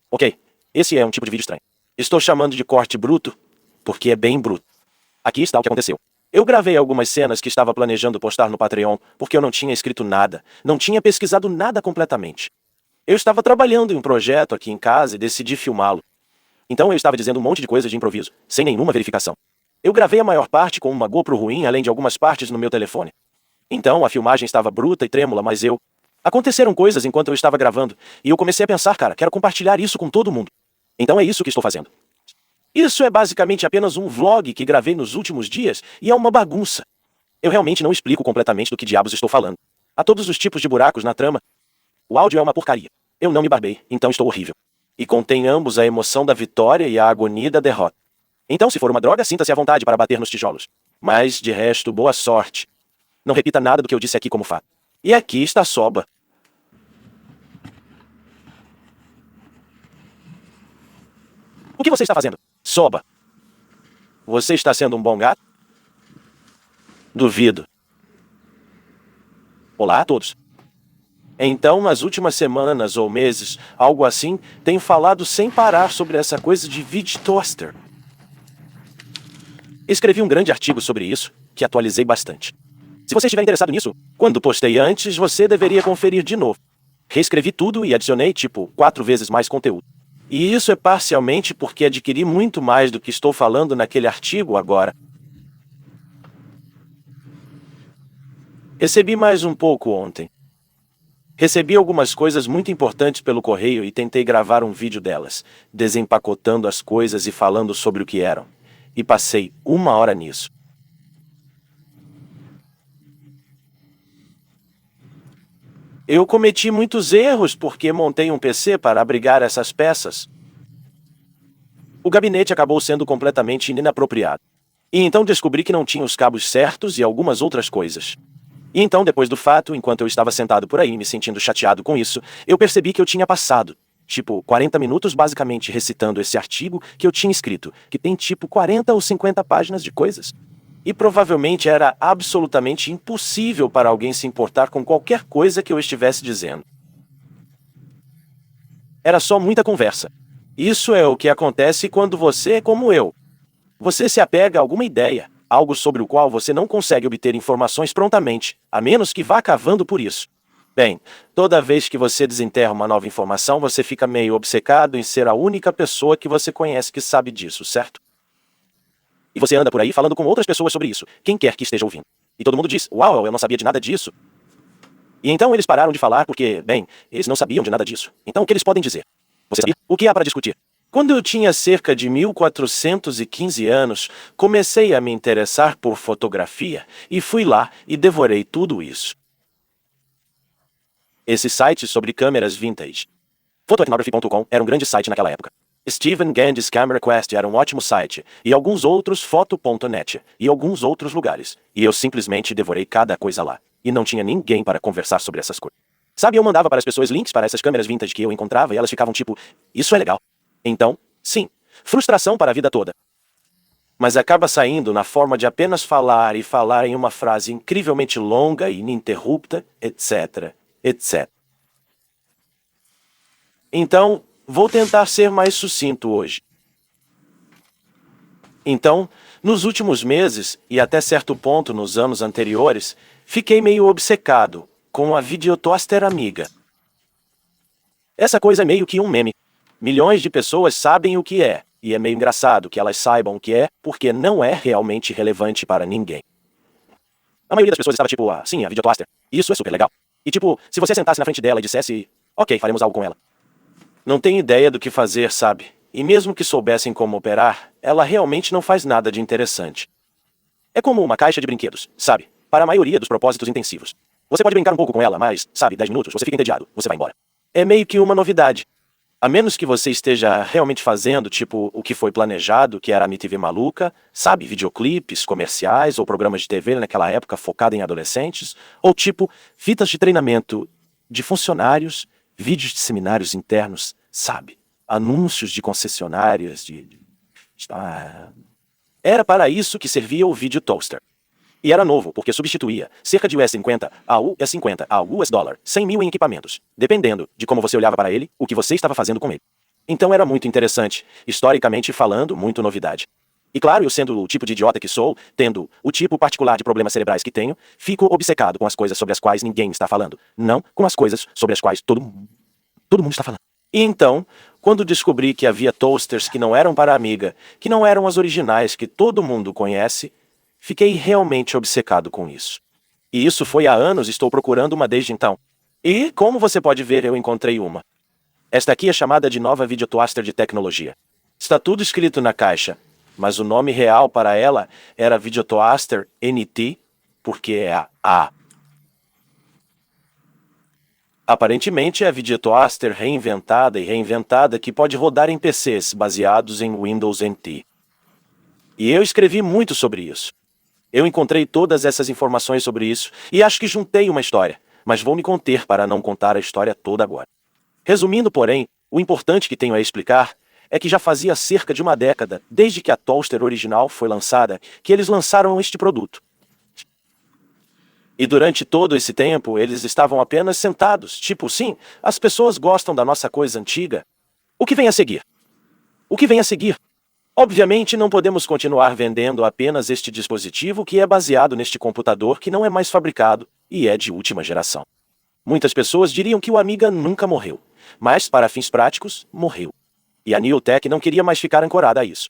Ok, esse é um tipo de vídeo estranho. Estou chamando de corte bruto, porque é bem bruto. Aqui está o que aconteceu. Eu gravei algumas cenas que estava planejando postar no Patreon, porque eu não tinha escrito nada, não tinha pesquisado nada completamente. Eu estava trabalhando em um projeto aqui em casa e decidi filmá-lo. Então eu estava dizendo um monte de coisa de improviso, sem nenhuma verificação. Eu gravei a maior parte com uma GoPro ruim, além de algumas partes no meu telefone. Então a filmagem estava bruta e trêmula, mas aconteceram coisas enquanto eu estava gravando, e eu comecei a pensar, cara, quero compartilhar isso com todo mundo. Então é isso que estou fazendo. Isso é basicamente apenas um vlog que gravei nos últimos dias, e é uma bagunça. Eu realmente não explico completamente do que diabos estou falando. Há todos os tipos de buracos na trama. O áudio é uma porcaria. Eu não me barbei, então estou horrível. E contém ambos a emoção da vitória e a agonia da derrota. Então, se for uma droga, sinta-se à vontade para bater nos tijolos. Mas, de resto, boa sorte. Não repita nada do que eu disse aqui como fato. E aqui está a Soba. O que você está fazendo? Soba. Você está sendo um bom gato? Duvido. Olá a todos. Então, nas últimas semanas ou meses, algo assim, tenho falado sem parar sobre essa coisa de vídeo toaster. Escrevi um grande artigo sobre isso, que atualizei bastante. Se você estiver interessado nisso, quando postei antes, você deveria conferir de novo. Reescrevi tudo e adicionei, 4 vezes mais conteúdo. E isso é parcialmente porque adquiri muito mais do que estou falando naquele artigo agora. Recebi mais um pouco ontem. Recebi algumas coisas muito importantes pelo correio e tentei gravar um vídeo delas, desempacotando as coisas e falando sobre o que eram. E passei 1 hora nisso. Eu cometi muitos erros porque montei um PC para abrigar essas peças. O gabinete acabou sendo completamente inapropriado. E então descobri que não tinha os cabos certos e algumas outras coisas. E então, depois do fato, enquanto eu estava sentado por aí me sentindo chateado com isso, eu percebi que eu tinha passado, 40 minutos basicamente recitando esse artigo que eu tinha escrito, que tem 40 ou 50 páginas de coisas. E provavelmente era absolutamente impossível para alguém se importar com qualquer coisa que eu estivesse dizendo. Era só muita conversa. Isso é o que acontece quando você é como eu. Você se apega a alguma ideia, algo sobre o qual você não consegue obter informações prontamente, a menos que vá cavando por isso. Bem, toda vez que você desenterra uma nova informação, você fica meio obcecado em ser a única pessoa que você conhece que sabe disso, certo? E você anda por aí falando com outras pessoas sobre isso, quem quer que esteja ouvindo. E todo mundo diz, uau, eu não sabia de nada disso. E então eles pararam de falar porque, bem, eles não sabiam de nada disso. Então o que eles podem dizer? Você sabia? O que há para discutir? Quando eu tinha cerca de 1415 anos, comecei a me interessar por fotografia e fui lá e devorei tudo isso. Esse site sobre câmeras vintage. Photoethnography.com era um grande site naquela época. Stephen Gandhi's Camera Quest era um ótimo site, e alguns outros Photo.net, e alguns outros lugares. E eu simplesmente devorei cada coisa lá. E não tinha ninguém para conversar sobre essas coisas. Sabe, eu mandava para as pessoas links para essas câmeras vintage que eu encontrava e elas ficavam tipo, isso é legal. Então, sim, frustração para a vida toda. Mas acaba saindo na forma de apenas falar e falar em uma frase incrivelmente longa e ininterrupta, etc, etc. Então, vou tentar ser mais sucinto hoje. Então, nos últimos meses, e até certo ponto nos anos anteriores, fiquei meio obcecado com a videotoaster amiga. Essa coisa é meio que um meme. Milhões de pessoas sabem o que é, e é meio engraçado que elas saibam o que é, porque não é realmente relevante para ninguém. A maioria das pessoas estava tipo, sim, a videotoaster. Isso é super legal. E se você sentasse na frente dela e dissesse, ok, faremos algo com ela. Não tem ideia do que fazer, sabe? E mesmo que soubessem como operar, ela realmente não faz nada de interessante. É como uma caixa de brinquedos, sabe? Para a maioria dos propósitos intensivos. Você pode brincar um pouco com ela, mas, 10 minutos, você fica entediado, você vai embora. É meio que uma novidade. A menos que você esteja realmente fazendo, o que foi planejado, que era a MTV maluca, sabe? Videoclipes, comerciais ou programas de TV naquela época focado em adolescentes, ou fitas de treinamento de funcionários, vídeos de seminários internos, sabe? Anúncios de concessionárias, Era para isso que servia o Video Toaster. E era novo, porque substituía cerca de US$50 a US$50 a US$100 mil em equipamentos, dependendo de como você olhava para ele, o que você estava fazendo com ele. Então era muito interessante, historicamente falando, muito novidade. E claro, eu sendo o tipo de idiota que sou, tendo o tipo particular de problemas cerebrais que tenho, fico obcecado com as coisas sobre as quais ninguém está falando, não com as coisas sobre as quais todo mundo está falando. E então, quando descobri que havia toasters que não eram para a Amiga, que não eram as originais que todo mundo conhece, fiquei realmente obcecado com isso. E isso foi há anos, estou procurando uma desde então. E, como você pode ver, eu encontrei uma. Esta aqui é chamada de nova videotoaster de tecnologia. Está tudo escrito na caixa, mas o nome real para ela era Videotoaster NT, porque é a. Aparentemente é a Videotoaster reinventada e reinventada que pode rodar em PCs baseados em Windows NT. E eu escrevi muito sobre isso. Eu encontrei todas essas informações sobre isso e acho que juntei uma história, mas vou me conter para não contar a história toda agora. Resumindo, porém, o importante que tenho a explicar é que já fazia cerca de uma década, desde que a toaster original foi lançada, que eles lançaram este produto. E durante todo esse tempo, eles estavam apenas sentados, tipo, sim, as pessoas gostam da nossa coisa antiga. O que vem a seguir? O que vem a seguir? Obviamente, não podemos continuar vendendo apenas este dispositivo que é baseado neste computador que não é mais fabricado e é de última geração. Muitas pessoas diriam que o Amiga nunca morreu, mas, para fins práticos, morreu. E a Neotech não queria mais ficar ancorada a isso.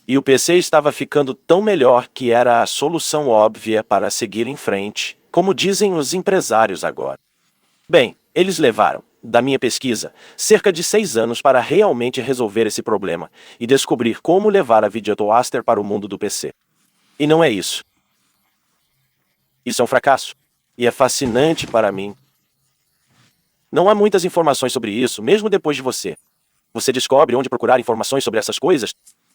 E o PC estava ficando tão melhor que era a solução óbvia para seguir em frente, como dizem os empresários agora. Bem, eles levaram, da minha pesquisa, cerca de 6 anos para realmente resolver esse problema e descobrir como levar a Videotoaster para o mundo do PC. E não é isso. Isso é um fracasso. E é fascinante para mim. Não há muitas informações sobre isso, mesmo depois de você. Você descobre onde procurar informações sobre essas coisas,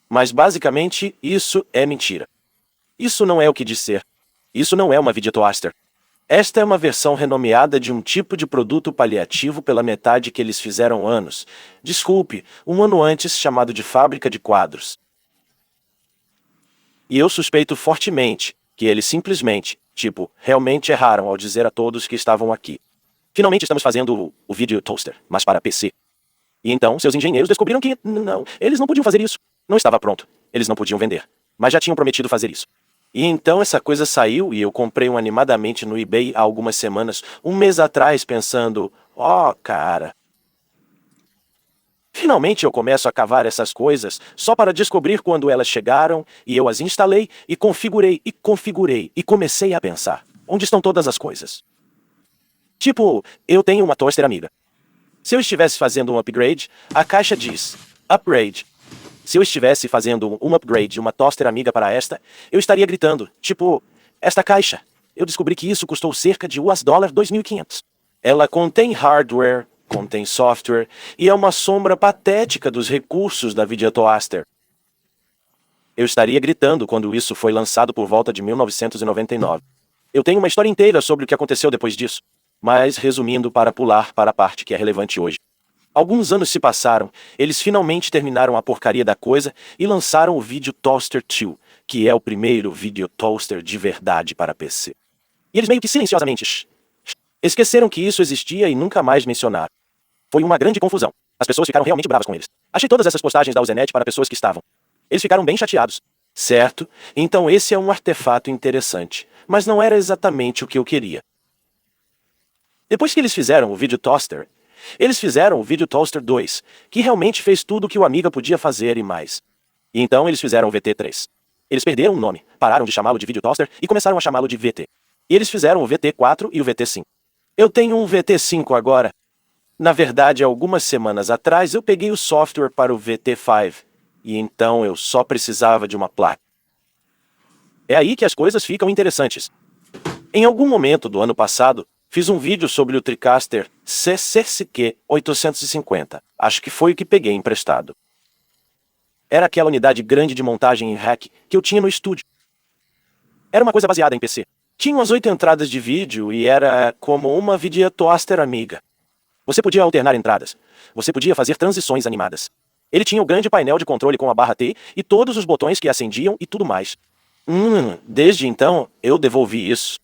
mas basicamente isso é mentira. Isso não é o que diz ser. Isso não é uma Videotoaster. Esta é uma versão renomeada de um tipo de produto paliativo pela metade que eles fizeram anos. Desculpe, um ano antes chamado de fábrica de quadros. E eu suspeito fortemente que eles simplesmente, realmente erraram ao dizer a todos que estavam aqui. Finalmente estamos fazendo o Video Toaster, mas para PC. E então seus engenheiros descobriram que, não, eles não podiam fazer isso. Não estava pronto. Eles não podiam vender. Mas já tinham prometido fazer isso. E então essa coisa saiu e eu comprei um animadamente no eBay há algumas semanas, um mês atrás, pensando, cara. Finalmente eu começo a cavar essas coisas só para descobrir quando elas chegaram e eu as instalei e configurei e comecei a pensar, onde estão todas as coisas? Eu tenho uma toaster Amiga. Se eu estivesse fazendo um upgrade, a caixa diz, upgrade. Se eu estivesse fazendo um upgrade de uma toaster Amiga para esta, eu estaria gritando, esta caixa. Eu descobri que isso custou cerca de $2.500. Ela contém hardware, contém software, e é uma sombra patética dos recursos da Videotoaster. Eu estaria gritando quando isso foi lançado por volta de 1999. Eu tenho uma história inteira sobre o que aconteceu depois disso, mas resumindo para pular para a parte que é relevante hoje. Alguns anos se passaram, eles finalmente terminaram a porcaria da coisa e lançaram o Video Toaster 2, que é o primeiro Video Toaster de verdade para PC. E eles meio que silenciosamente esqueceram que isso existia e nunca mais mencionaram. Foi uma grande confusão. As pessoas ficaram realmente bravas com eles. Achei todas essas postagens da Usenet para pessoas que estavam. Eles ficaram bem chateados. Certo? Então esse é um artefato interessante, mas não era exatamente o que eu queria. Depois que eles fizeram o Video Toaster, eles fizeram o Video Toaster 2, que realmente fez tudo o que o Amiga podia fazer e mais. E então eles fizeram o VT3. Eles perderam o nome, pararam de chamá-lo de Video Toaster e começaram a chamá-lo de VT. E eles fizeram o VT4 e o VT5. Eu tenho um VT5 agora. Na verdade, algumas semanas atrás eu peguei o software para o VT5, e então eu só precisava de uma placa. É aí que as coisas ficam interessantes. Em algum momento do ano passado, fiz um vídeo sobre o TriCaster CCSQ 850. Acho que foi o que peguei emprestado. Era aquela unidade grande de montagem em rack que eu tinha no estúdio. Era uma coisa baseada em PC. Tinha umas 8 entradas de vídeo e era como uma Videotoaster Amiga. Você podia alternar entradas. Você podia fazer transições animadas. Ele tinha o grande painel de controle com a barra T e todos os botões que acendiam e tudo mais. Desde então, eu devolvi isso.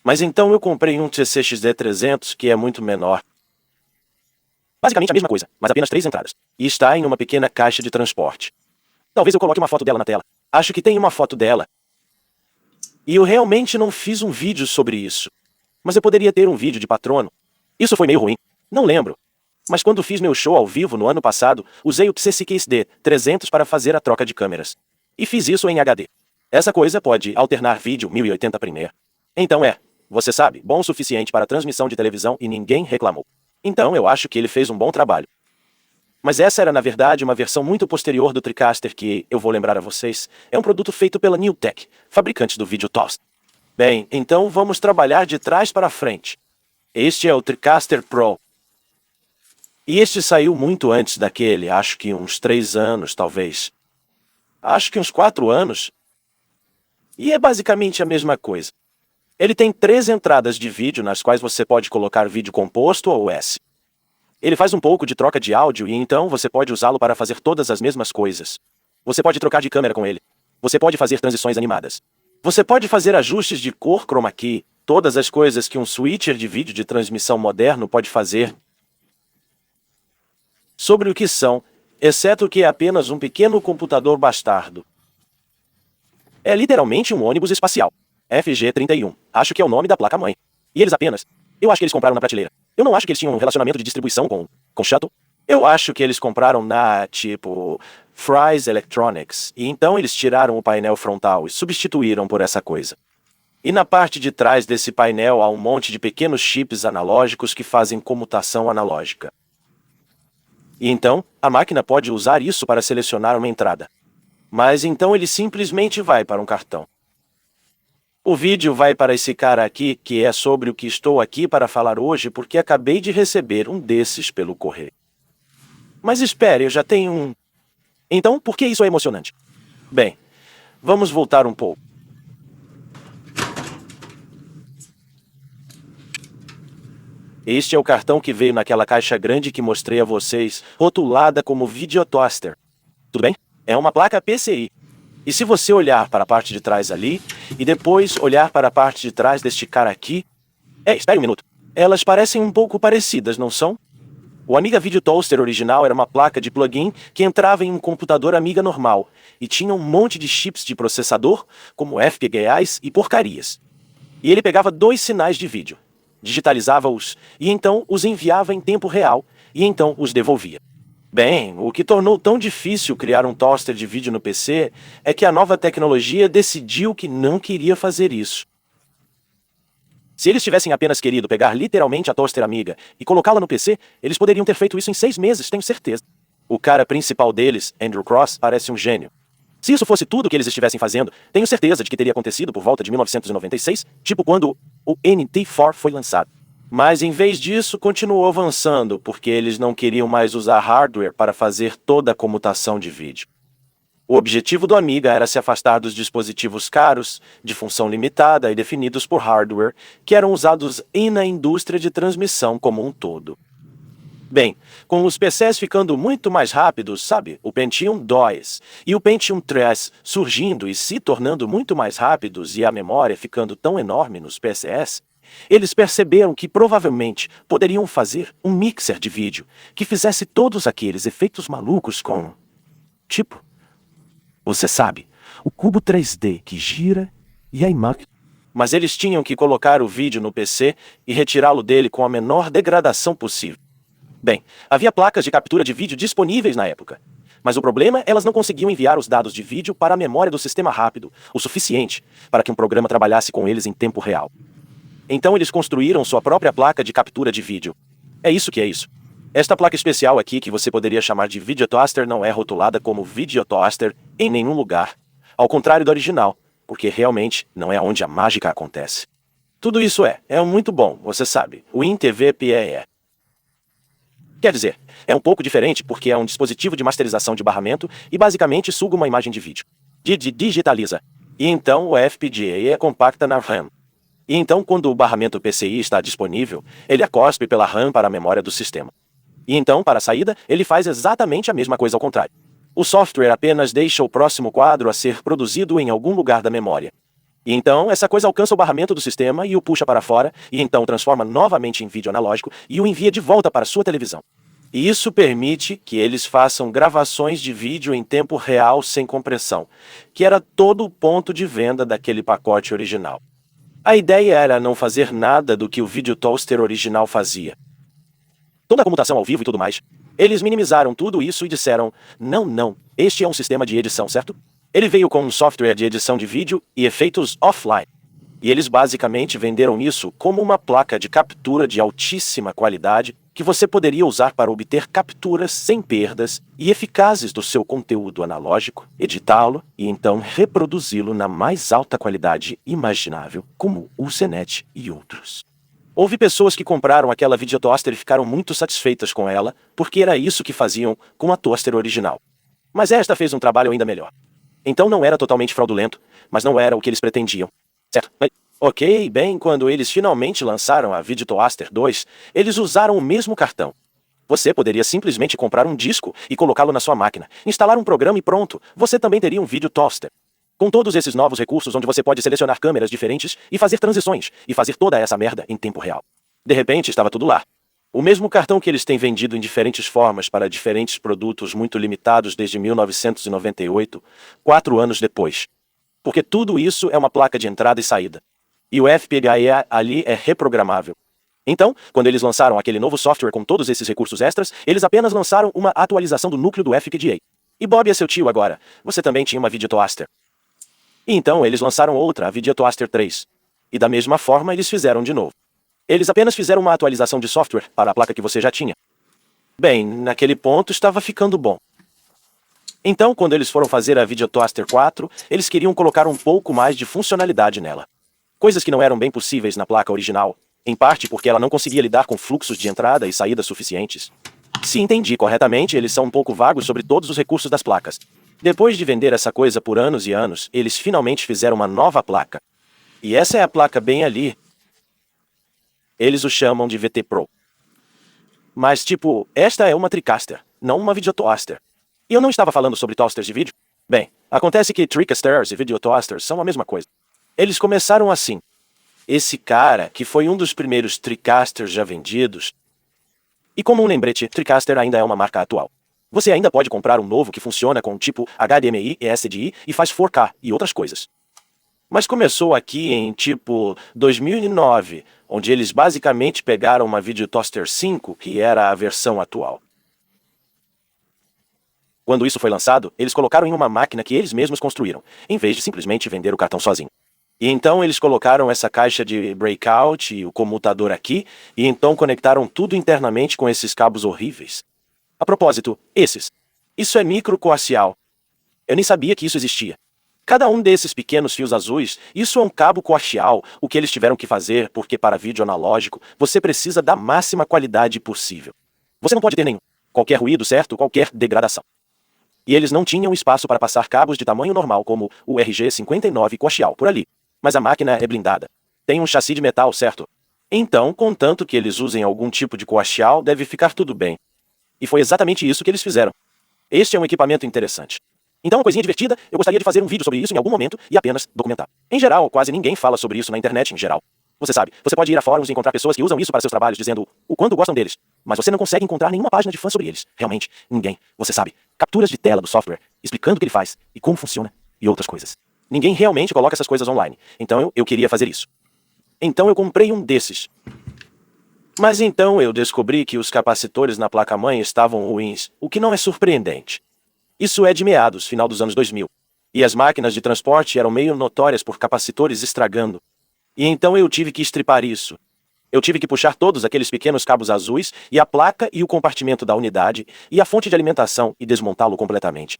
Mas então eu comprei um TCXD300 que é muito menor. Basicamente a mesma coisa, mas apenas 3 entradas. E está em uma pequena caixa de transporte. Talvez eu coloque uma foto dela na tela. Acho que tem uma foto dela. E eu realmente não fiz um vídeo sobre isso. Mas eu poderia ter um vídeo de patrono. Isso foi meio ruim. Não lembro. Mas quando fiz meu show ao vivo no ano passado, usei o PCCXD 300 para fazer a troca de câmeras. E fiz isso em HD. Essa coisa pode alternar vídeo 1080 Premiere. Então você sabe, bom o suficiente para transmissão de televisão e ninguém reclamou. Então eu acho que ele fez um bom trabalho. Mas essa era na verdade uma versão muito posterior do TriCaster que, eu vou lembrar a vocês, é um produto feito pela NewTek, fabricante do vídeo Toast. Bem, então vamos trabalhar de trás para frente. Este é o TriCaster Pro. E este saiu muito antes daquele, acho que uns 3 anos, talvez. Acho que uns 4 anos. E é basicamente a mesma coisa. Ele tem 3 entradas de vídeo nas quais você pode colocar vídeo composto ou S. Ele faz um pouco de troca de áudio e então você pode usá-lo para fazer todas as mesmas coisas. Você pode trocar de câmera com ele. Você pode fazer transições animadas. Você pode fazer ajustes de cor chroma key, todas as coisas que um switcher de vídeo de transmissão moderno pode fazer. Sobre o que são, exceto que é apenas um pequeno computador bastardo. É literalmente um ônibus espacial. FG-31. Acho que é o nome da placa-mãe. E eles apenas... Eu acho que eles compraram na prateleira. Eu não acho que eles tinham um relacionamento de distribuição com Shuttle. Eu acho que eles compraram na, tipo, Fry's Electronics. E então eles tiraram o painel frontal e substituíram por essa coisa. E na parte de trás desse painel há um monte de pequenos chips analógicos que fazem comutação analógica. E então, a máquina pode usar isso para selecionar uma entrada. Mas então ele simplesmente vai para um cartão. O vídeo vai para esse cara aqui, que é sobre o que estou aqui para falar hoje, porque acabei de receber um desses pelo correio. Mas espere, eu já tenho um... Então, por que isso é emocionante? Bem, vamos voltar um pouco. Este é o cartão que veio naquela caixa grande que mostrei a vocês, rotulada como Videotoaster. Tudo bem? É uma placa PCI. E se você olhar para a parte de trás ali, e depois olhar para a parte de trás deste cara aqui... espere um minuto. Elas parecem um pouco parecidas, não são? O Amiga Video Toaster original era uma placa de plug-in que entrava em um computador Amiga normal, e tinha um monte de chips de processador, como FPGAs e porcarias. E ele pegava 2 sinais de vídeo, digitalizava-os, e então os enviava em tempo real, e então os devolvia. Bem, o que tornou tão difícil criar um toaster de vídeo no PC é que a nova tecnologia decidiu que não queria fazer isso. Se eles tivessem apenas querido pegar literalmente a toaster Amiga e colocá-la no PC, eles poderiam ter feito isso em 6 meses, tenho certeza. O cara principal deles, Andrew Cross, parece um gênio. Se isso fosse tudo o que eles estivessem fazendo, tenho certeza de que teria acontecido por volta de 1996, tipo quando o NT4 foi lançado. Mas em vez disso, continuou avançando, porque eles não queriam mais usar hardware para fazer toda a comutação de vídeo. O objetivo do Amiga era se afastar dos dispositivos caros, de função limitada e definidos por hardware, que eram usados na indústria de transmissão como um todo. Bem, com os PCs ficando muito mais rápidos, sabe, o Pentium 2 e o Pentium 3 surgindo e se tornando muito mais rápidos e a memória ficando tão enorme nos PCs, eles perceberam que provavelmente poderiam fazer um mixer de vídeo que fizesse todos aqueles efeitos malucos com... Tipo, você sabe, o cubo 3D que gira e a imagem... Mas eles tinham que colocar o vídeo no PC e retirá-lo dele com a menor degradação possível. Bem, havia placas de captura de vídeo disponíveis na época. Mas o problema, elas não conseguiam enviar os dados de vídeo para a memória do sistema rápido, o suficiente para que um programa trabalhasse com eles em tempo real. Então eles construíram sua própria placa de captura de vídeo. É isso que é isso. Esta placa especial aqui, que você poderia chamar de Videotoaster, não é rotulada como Videotoaster em nenhum lugar. Ao contrário do original, porque realmente não é onde a mágica acontece. Tudo isso é muito bom, você sabe, o InTV-PEE. Quer dizer, é um pouco diferente porque é um dispositivo de masterização de barramento e basicamente suga uma imagem de vídeo. Digitaliza. E então o FPGA é compacta na RAM. E então, quando o barramento PCI está disponível, ele a cospe pela RAM para a memória do sistema. E então, para a saída, ele faz exatamente a mesma coisa ao contrário. O software apenas deixa o próximo quadro a ser produzido em algum lugar da memória. E então, essa coisa alcança o barramento do sistema e o puxa para fora, e então transforma novamente em vídeo analógico e o envia de volta para sua televisão. E isso permite que eles façam gravações de vídeo em tempo real sem compressão, que era todo o ponto de venda daquele pacote original. A ideia era não fazer nada do que o Video Toaster original fazia. Toda a comutação ao vivo e tudo mais. Eles minimizaram tudo isso e disseram, não, este é um sistema de edição, certo? Ele veio com um software de edição de vídeo e efeitos offline. E eles basicamente venderam isso como uma placa de captura de altíssima qualidade que você poderia usar para obter capturas sem perdas e eficazes do seu conteúdo analógico, editá-lo e então reproduzi-lo na mais alta qualidade imaginável, como o CNET e outros. Houve pessoas que compraram aquela videotoaster e ficaram muito satisfeitas com ela, porque era isso que faziam com a toaster original. Mas esta fez um trabalho ainda melhor. Então não era totalmente fraudulento, mas não era o que eles pretendiam. Certo? Ok, bem, quando eles finalmente lançaram a Videotoaster 2, eles usaram o mesmo cartão. Você poderia simplesmente comprar um disco e colocá-lo na sua máquina, instalar um programa e pronto, você também teria um Videotoaster. Com todos esses novos recursos onde você pode selecionar câmeras diferentes e fazer transições, e fazer toda essa merda em tempo real. De repente, estava tudo lá. O mesmo cartão que eles têm vendido em diferentes formas para diferentes produtos muito limitados desde 1998, 4 anos depois. Porque tudo isso é uma placa de entrada e saída. E o FPGA ali é reprogramável. Então, quando eles lançaram aquele novo software com todos esses recursos extras, eles apenas lançaram uma atualização do núcleo do FPGA. E Bob é seu tio agora. Você também tinha uma Videotoaster. E então eles lançaram outra, a Videotoaster 3. E da mesma forma eles fizeram de novo. Eles apenas fizeram uma atualização de software para a placa que você já tinha. Bem, naquele ponto estava ficando bom. Então, quando eles foram fazer a Videotoaster 4, eles queriam colocar um pouco mais de funcionalidade nela. Coisas que não eram bem possíveis na placa original, em parte porque ela não conseguia lidar com fluxos de entrada e saída suficientes. Se entendi corretamente, eles são um pouco vagos sobre todos os recursos das placas. Depois de vender essa coisa por anos e anos, eles finalmente fizeram uma nova placa. E essa é a placa bem ali. Eles o chamam de VT Pro. Mas tipo, esta é uma TriCaster, não uma Videotoaster. E eu não estava falando sobre toasters de vídeo? Bem, acontece que TriCasters e Videotoasters são a mesma coisa. Eles começaram assim. Esse cara, que foi um dos primeiros TriCasters já vendidos. E como um lembrete, TriCaster ainda é uma marca atual. Você ainda pode comprar um novo que funciona com tipo HDMI e SDI e faz 4K e outras coisas. Mas começou aqui em tipo 2009, onde eles basicamente pegaram uma Videotoaster 5, que era a versão atual. Quando isso foi lançado, eles colocaram em uma máquina que eles mesmos construíram, em vez de simplesmente vender o cartão sozinho. E então eles colocaram essa caixa de breakout e o comutador aqui, e então conectaram tudo internamente com esses cabos horríveis. A propósito, esses. Isso é microcoaxial. Eu nem sabia que isso existia. Cada um desses pequenos fios azuis, isso é um cabo coaxial, o que eles tiveram que fazer, porque para vídeo analógico, você precisa da máxima qualidade possível. Você não pode ter nenhum. Qualquer ruído, certo? Qualquer degradação. E eles não tinham espaço para passar cabos de tamanho normal, como o RG59 coaxial, por ali. Mas a máquina é blindada. Tem um chassi de metal, certo? Então, contanto que eles usem algum tipo de coaxial, deve ficar tudo bem. E foi exatamente isso que eles fizeram. Este é um equipamento interessante. Então, uma coisinha divertida, eu gostaria de fazer um vídeo sobre isso em algum momento e apenas documentar. Em geral, quase ninguém fala sobre isso na internet em geral. Você sabe, você pode ir a fóruns e encontrar pessoas que usam isso para seus trabalhos dizendo o quanto gostam deles. Mas você não consegue encontrar nenhuma página de fã sobre eles. Realmente, ninguém. Você sabe, capturas de tela do software, explicando o que ele faz e como funciona e outras coisas. Ninguém realmente coloca essas coisas online. Então eu queria fazer isso. Então eu comprei um desses. Mas então eu descobri que os capacitores na placa-mãe estavam ruins, o que não é surpreendente. Isso é de meados, final dos anos 2000. E as máquinas de transporte eram meio notórias por capacitores estragando. E então eu tive que estripar isso. Eu tive que puxar todos aqueles pequenos cabos azuis, e a placa e o compartimento da unidade, e a fonte de alimentação, e desmontá-lo completamente.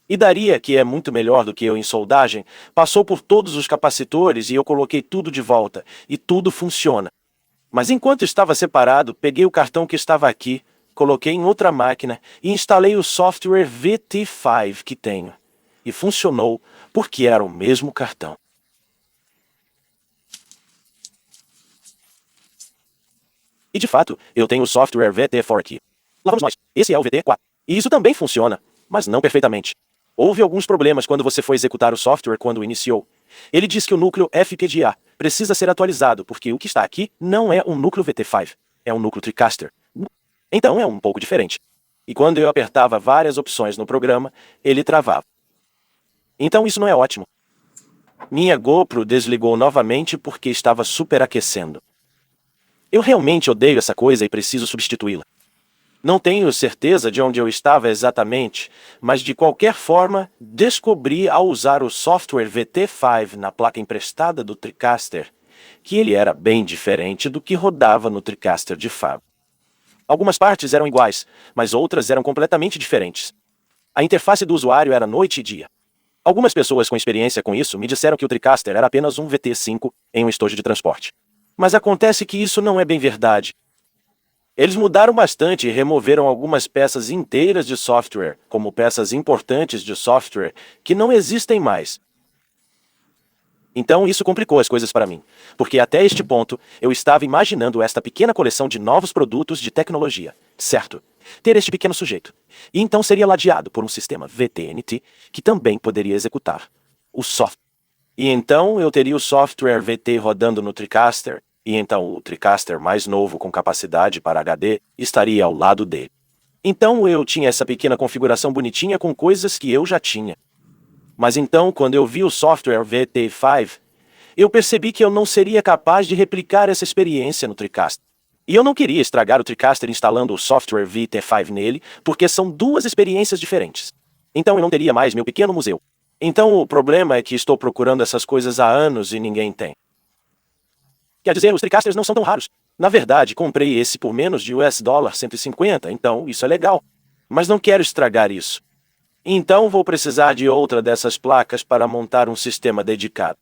E daria, que é muito melhor do que eu em soldagem, passou por todos os capacitores e eu coloquei tudo de volta, e tudo funciona. Mas enquanto estava separado, peguei o cartão que estava aqui, coloquei em outra máquina e instalei o software VT5 que tenho. E funcionou, porque era o mesmo cartão. E de fato, eu tenho o software VT4 aqui. Lá vamos nós. Esse é o VT4. E isso também funciona, mas não perfeitamente. Houve alguns problemas quando você foi executar o software quando iniciou. Ele diz que o núcleo FPGA precisa ser atualizado, porque o que está aqui não é um núcleo VT5, é um núcleo TriCaster. Então é um pouco diferente. E quando eu apertava várias opções no programa, ele travava. Então isso não é ótimo. Minha GoPro desligou novamente porque estava superaquecendo. Eu realmente odeio essa coisa e preciso substituí-la. Não tenho certeza de onde eu estava exatamente, mas de qualquer forma, descobri ao usar o software VT5 na placa emprestada do TriCaster, que ele era bem diferente do que rodava no TriCaster de fábrica. Algumas partes eram iguais, mas outras eram completamente diferentes. A interface do usuário era noite e dia. Algumas pessoas com experiência com isso me disseram que o TriCaster era apenas um VT5 em um estojo de transporte. Mas acontece que isso não é bem verdade. Eles mudaram bastante e removeram algumas peças inteiras de software, como peças importantes de software, que não existem mais. Então isso complicou as coisas para mim, porque até este ponto eu estava imaginando esta pequena coleção de novos produtos de tecnologia, certo? Ter este pequeno sujeito. E então seria ladeado por um sistema VTNT que também poderia executar o software. E então eu teria o software VT rodando no TriCaster, e então o TriCaster mais novo com capacidade para HD estaria ao lado dele. Então eu tinha essa pequena configuração bonitinha com coisas que eu já tinha. Mas então, quando eu vi o software VT5, eu percebi que eu não seria capaz de replicar essa experiência no TriCaster. E eu não queria estragar o TriCaster instalando o software VT5 nele, porque são duas experiências diferentes. Então eu não teria mais meu pequeno museu. Então o problema é que estou procurando essas coisas há anos e ninguém tem. Quer dizer, os TriCasters não são tão raros. Na verdade, comprei esse por menos de $150, então isso é legal. Mas não quero estragar isso. Então vou precisar de outra dessas placas para montar um sistema dedicado.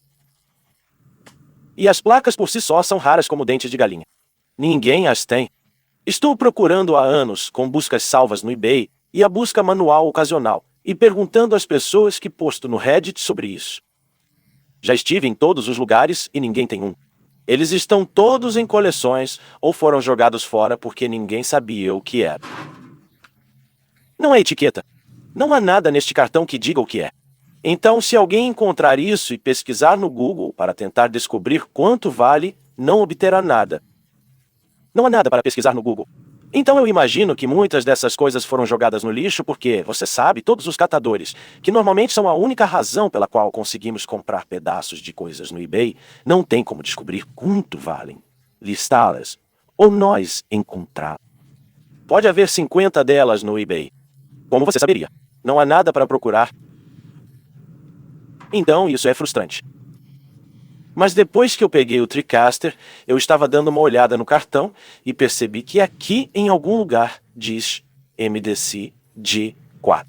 E as placas por si só são raras como dentes de galinha. Ninguém as tem. Estou procurando há anos, com buscas salvas no eBay e a busca manual ocasional, e perguntando às pessoas que posto no Reddit sobre isso. Já estive em todos os lugares e ninguém tem um. Eles estão todos em coleções ou foram jogados fora porque ninguém sabia o que era. Não é etiqueta. Não há nada neste cartão que diga o que é. Então, se alguém encontrar isso e pesquisar no Google para tentar descobrir quanto vale, não obterá nada. Não há nada para pesquisar no Google. Então eu imagino que muitas dessas coisas foram jogadas no lixo porque, você sabe, todos os catadores, que normalmente são a única razão pela qual conseguimos comprar pedaços de coisas no eBay, não tem como descobrir quanto valem, listá-las, ou nós encontrá-las. Pode haver 50 delas no eBay. Como você saberia? Não há nada para procurar. Então isso é frustrante. Mas depois que eu peguei o TriCaster, eu estava dando uma olhada no cartão e percebi que aqui em algum lugar diz MDC G4.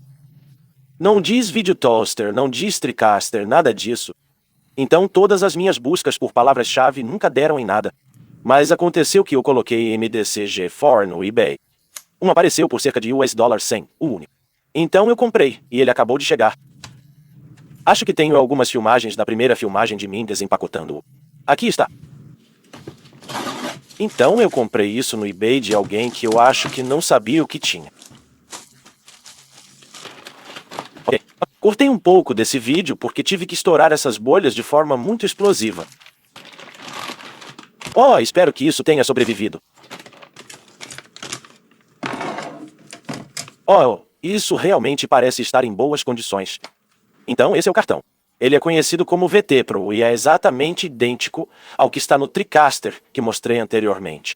Não diz Video Toaster, não diz TriCaster, nada disso. Então todas as minhas buscas por palavras-chave nunca deram em nada. Mas aconteceu que eu coloquei MDC G4 no eBay. Um apareceu por cerca de $100, o único. Então eu comprei, e ele acabou de chegar. Acho que tenho algumas filmagens da primeira filmagem de mim desempacotando-o. Aqui está. Então eu comprei isso no eBay de alguém que eu acho que não sabia o que tinha. Ok. Cortei um pouco desse vídeo porque tive que estourar essas bolhas de forma muito explosiva. Oh, espero que isso tenha sobrevivido. Oh, isso realmente parece estar em boas condições. Então esse é o cartão. Ele é conhecido como VT Pro e é exatamente idêntico ao que está no TriCaster que mostrei anteriormente.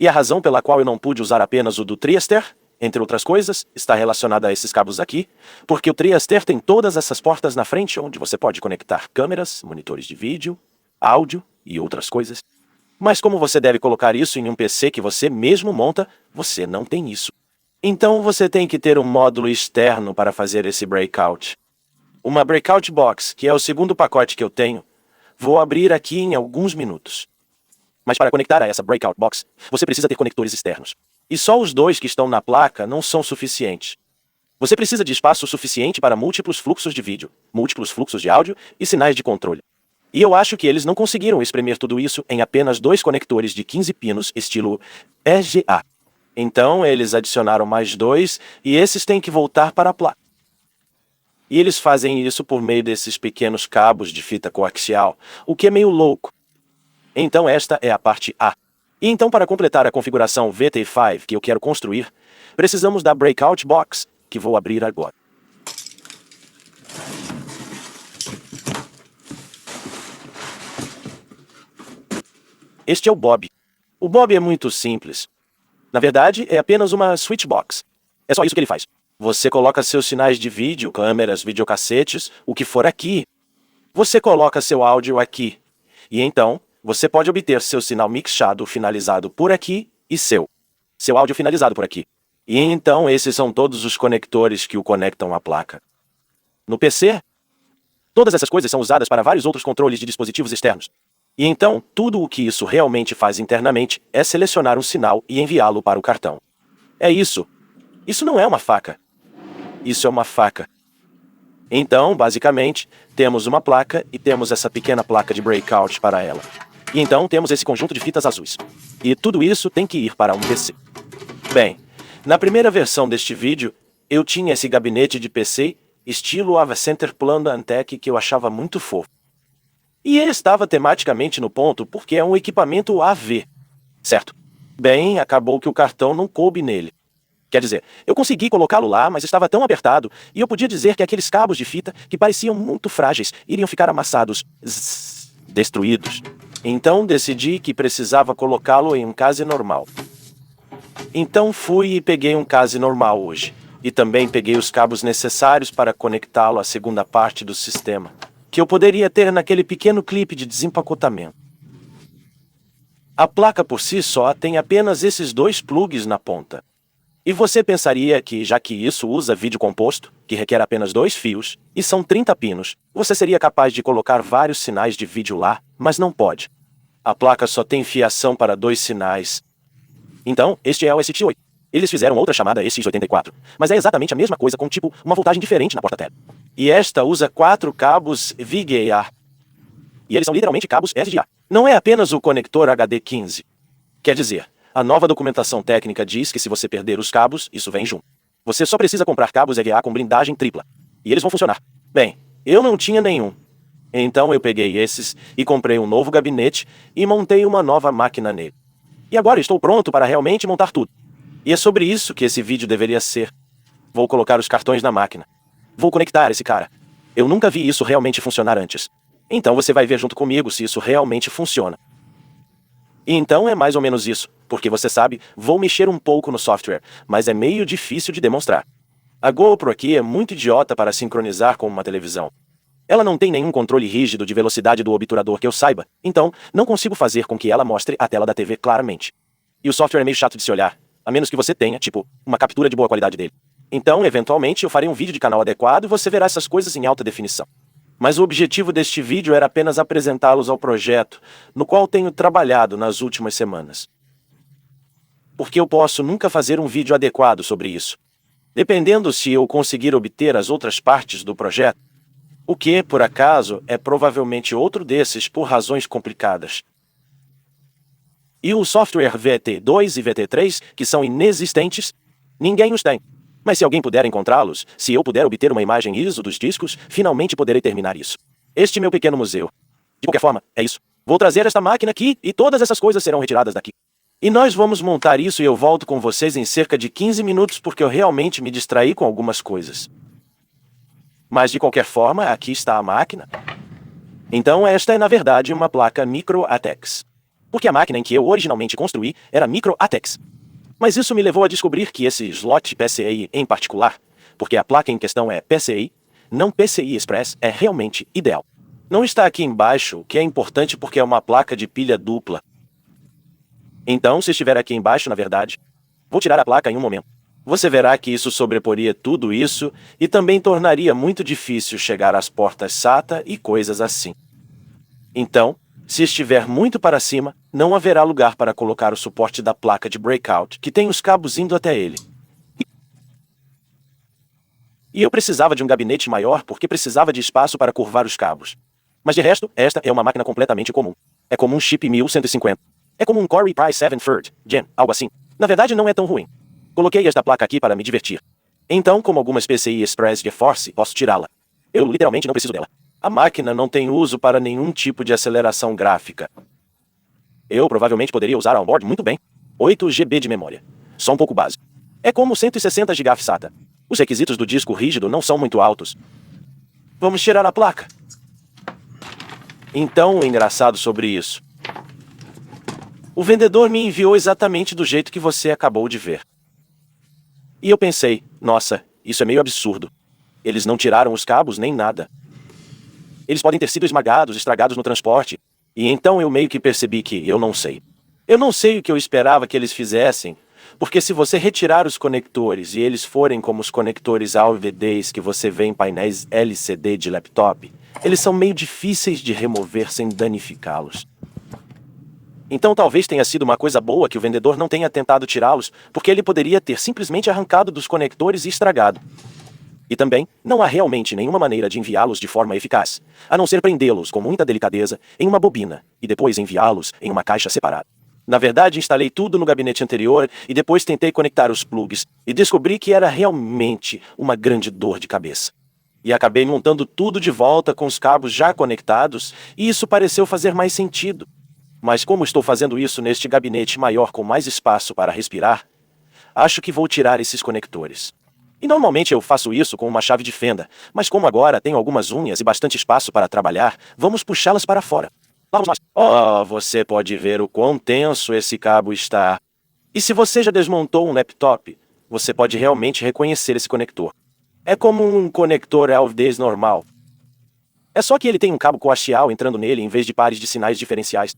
E a razão pela qual eu não pude usar apenas o do Triaster, entre outras coisas, está relacionada a esses cabos aqui, porque o Triaster tem todas essas portas na frente onde você pode conectar câmeras, monitores de vídeo, áudio e outras coisas. Mas como você deve colocar isso em um PC que você mesmo monta, você não tem isso. Então você tem que ter um módulo externo para fazer esse breakout. Uma Breakout Box, que é o segundo pacote que eu tenho, vou abrir aqui em alguns minutos. Mas para conectar a essa Breakout Box, você precisa ter conectores externos. E só os dois que estão na placa não são suficientes. Você precisa de espaço suficiente para múltiplos fluxos de vídeo, múltiplos fluxos de áudio e sinais de controle. E eu acho que eles não conseguiram espremer tudo isso em apenas 2 conectores de 15 pinos estilo EGA. Então eles adicionaram mais 2 e esses têm que voltar para a placa. E eles fazem isso por meio desses pequenos cabos de fita coaxial, o que é meio louco. Então esta é a parte A. E então, para completar a configuração VT5 que eu quero construir, precisamos da Breakout Box, que vou abrir agora. Este é o Bob. O Bob é muito simples. Na verdade, é apenas uma switchbox. É só isso que ele faz. Você coloca seus sinais de vídeo, câmeras, videocassetes, o que for aqui. Você coloca seu áudio aqui. E então, você pode obter seu sinal mixado finalizado por aqui e seu áudio finalizado por aqui. E então, esses são todos os conectores que o conectam à placa. No PC, todas essas coisas são usadas para vários outros controles de dispositivos externos. E então, tudo o que isso realmente faz internamente é selecionar um sinal e enviá-lo para o cartão. É isso. Isso não é uma faca. Isso é uma faca. Então, basicamente, temos uma placa e temos essa pequena placa de breakout para ela. E então temos esse conjunto de fitas azuis. E tudo isso tem que ir para um PC. Bem, na primeira versão deste vídeo, eu tinha esse gabinete de PC estilo Ava Center Plan da Antec que eu achava muito fofo. E ele estava tematicamente no ponto porque é um equipamento AV, certo? Bem, acabou que o cartão não coube nele. Quer dizer, eu consegui colocá-lo lá, mas estava tão apertado, e eu podia dizer que aqueles cabos de fita, que pareciam muito frágeis, iriam ficar amassados, destruídos. Então decidi que precisava colocá-lo em um case normal. Então fui e peguei um case normal hoje. E também peguei os cabos necessários para conectá-lo à segunda parte do sistema, que eu poderia ter naquele pequeno clipe de desempacotamento. A placa por si só tem apenas esses dois plugs na ponta. E você pensaria que, já que isso usa vídeo composto, que requer apenas 2 fios, e são 30 pinos, você seria capaz de colocar vários sinais de vídeo lá, mas não pode. A placa só tem fiação para 2 sinais. Então, este é o SX8. Eles fizeram outra chamada SX84, mas é exatamente a mesma coisa com tipo uma voltagem diferente na porta-tele. E esta usa 4 cabos VGA. E eles são literalmente cabos SGA. Não é apenas o conector HD15. Quer dizer, a nova documentação técnica diz que se você perder os cabos, isso vem junto. Você só precisa comprar cabos EVA com blindagem tripla. E eles vão funcionar. Bem, eu não tinha nenhum. Então eu peguei esses e comprei um novo gabinete e montei uma nova máquina nele. E agora estou pronto para realmente montar tudo. E é sobre isso que esse vídeo deveria ser. Vou colocar os cartões na máquina. Vou conectar esse cara. Eu nunca vi isso realmente funcionar antes. Então você vai ver junto comigo se isso realmente funciona. E então é mais ou menos isso, porque você sabe, vou mexer um pouco no software, mas é meio difícil de demonstrar. A GoPro aqui é muito idiota para sincronizar com uma televisão. Ela não tem nenhum controle rígido de velocidade do obturador que eu saiba, então não consigo fazer com que ela mostre a tela da TV claramente. E o software é meio chato de se olhar, a menos que você tenha, tipo, uma captura de boa qualidade dele. Então, eventualmente, eu farei um vídeo de canal adequado e você verá essas coisas em alta definição. Mas o objetivo deste vídeo era apenas apresentá-los ao projeto, no qual tenho trabalhado nas últimas semanas. Porque eu posso nunca fazer um vídeo adequado sobre isso, dependendo se eu conseguir obter as outras partes do projeto, o que, por acaso, é provavelmente outro desses por razões complicadas. E o software VT2 e VT3, que são inexistentes, ninguém os tem. Mas se alguém puder encontrá-los, se eu puder obter uma imagem ISO dos discos, finalmente poderei terminar isso. Este meu pequeno museu. De qualquer forma, é isso. Vou trazer esta máquina aqui e todas essas coisas serão retiradas daqui. E nós vamos montar isso e eu volto com vocês em cerca de 15 minutos porque eu realmente me distraí com algumas coisas. Mas de qualquer forma, aqui está a máquina. Então esta é na verdade uma placa Micro ATEX. Porque a máquina em que eu originalmente construí era Micro ATEX. Mas isso me levou a descobrir que esse slot PCI em particular, porque a placa em questão é PCI, não PCI Express, é realmente ideal. Não está aqui embaixo, o que é importante porque é uma placa de pilha dupla. Então, se estiver aqui embaixo, na verdade, vou tirar a placa em um momento. Você verá que isso sobreporia tudo isso e também tornaria muito difícil chegar às portas SATA e coisas assim. Então, se estiver muito para cima, não haverá lugar para colocar o suporte da placa de breakout, que tem os cabos indo até ele. E eu precisava de um gabinete maior porque precisava de espaço para curvar os cabos. Mas de resto, esta é uma máquina completamente comum. É como um chip 1150. É como um Core i7 3rd Gen, algo assim. Na verdade não é tão ruim. Coloquei esta placa aqui para me divertir. Então, como algumas PCI Express GeForce, posso tirá-la. Eu literalmente não preciso dela. A máquina não tem uso para nenhum tipo de aceleração gráfica. Eu provavelmente poderia usar a onboard muito bem. 8 GB de memória. Só um pouco básico. É como 160 GB SATA. Os requisitos do disco rígido não são muito altos. Vamos tirar a placa. Então, o engraçado sobre isso. O vendedor me enviou exatamente do jeito que você acabou de ver. E eu pensei, nossa, isso é meio absurdo. Eles não tiraram os cabos nem nada. Eles podem ter sido esmagados, estragados no transporte. E então eu meio que percebi que eu não sei. Eu não sei o que eu esperava que eles fizessem, porque se você retirar os conectores e eles forem como os conectores AVDs que você vê em painéis LCD de laptop, eles são meio difíceis de remover sem danificá-los. Então talvez tenha sido uma coisa boa que o vendedor não tenha tentado tirá-los, porque ele poderia ter simplesmente arrancado dos conectores e estragado. E também, não há realmente nenhuma maneira de enviá-los de forma eficaz, a não ser prendê-los com muita delicadeza em uma bobina e depois enviá-los em uma caixa separada. Na verdade, instalei tudo no gabinete anterior e depois tentei conectar os plugs e descobri que era realmente uma grande dor de cabeça. E acabei montando tudo de volta com os cabos já conectados e isso pareceu fazer mais sentido. Mas como estou fazendo isso neste gabinete maior com mais espaço para respirar, acho que vou tirar esses conectores. E normalmente eu faço isso com uma chave de fenda, mas como agora tenho algumas unhas e bastante espaço para trabalhar, vamos puxá-las para fora. Vamos mais. Oh, você pode ver o quão tenso esse cabo está. E se você já desmontou um laptop, você pode realmente reconhecer esse conector. É como um conector LVDs normal. É só que ele tem um cabo coaxial entrando nele em vez de pares de sinais diferenciais.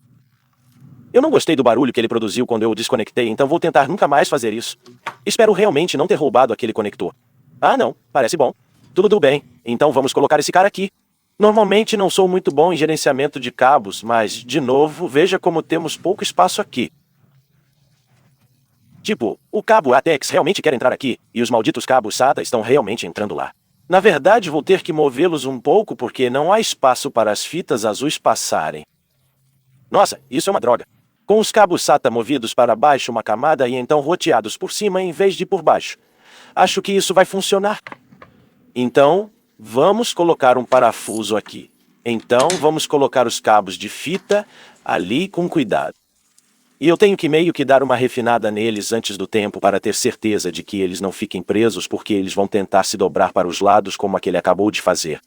Eu não gostei do barulho que ele produziu quando eu o desconectei, então vou tentar nunca mais fazer isso. Espero realmente não ter roubado aquele conector. Ah, não. Parece bom. Tudo bem. Então vamos colocar esse cara aqui. Normalmente não sou muito bom em gerenciamento de cabos, mas, de novo, veja como temos pouco espaço aqui. Tipo, o cabo ATX realmente quer entrar aqui, e os malditos cabos SATA estão realmente entrando lá. Na verdade, vou ter que movê-los um pouco porque não há espaço para as fitas azuis passarem. Nossa, isso é uma droga. Com os cabos SATA movidos para baixo uma camada e então roteados por cima em vez de por baixo. Acho que isso vai funcionar. Então, vamos colocar um parafuso aqui. Então, vamos colocar os cabos de fita ali com cuidado. E eu tenho que meio que dar uma refinada neles antes do tempo para ter certeza de que eles não fiquem presos porque eles vão tentar se dobrar para os lados como aquele acabou de fazer.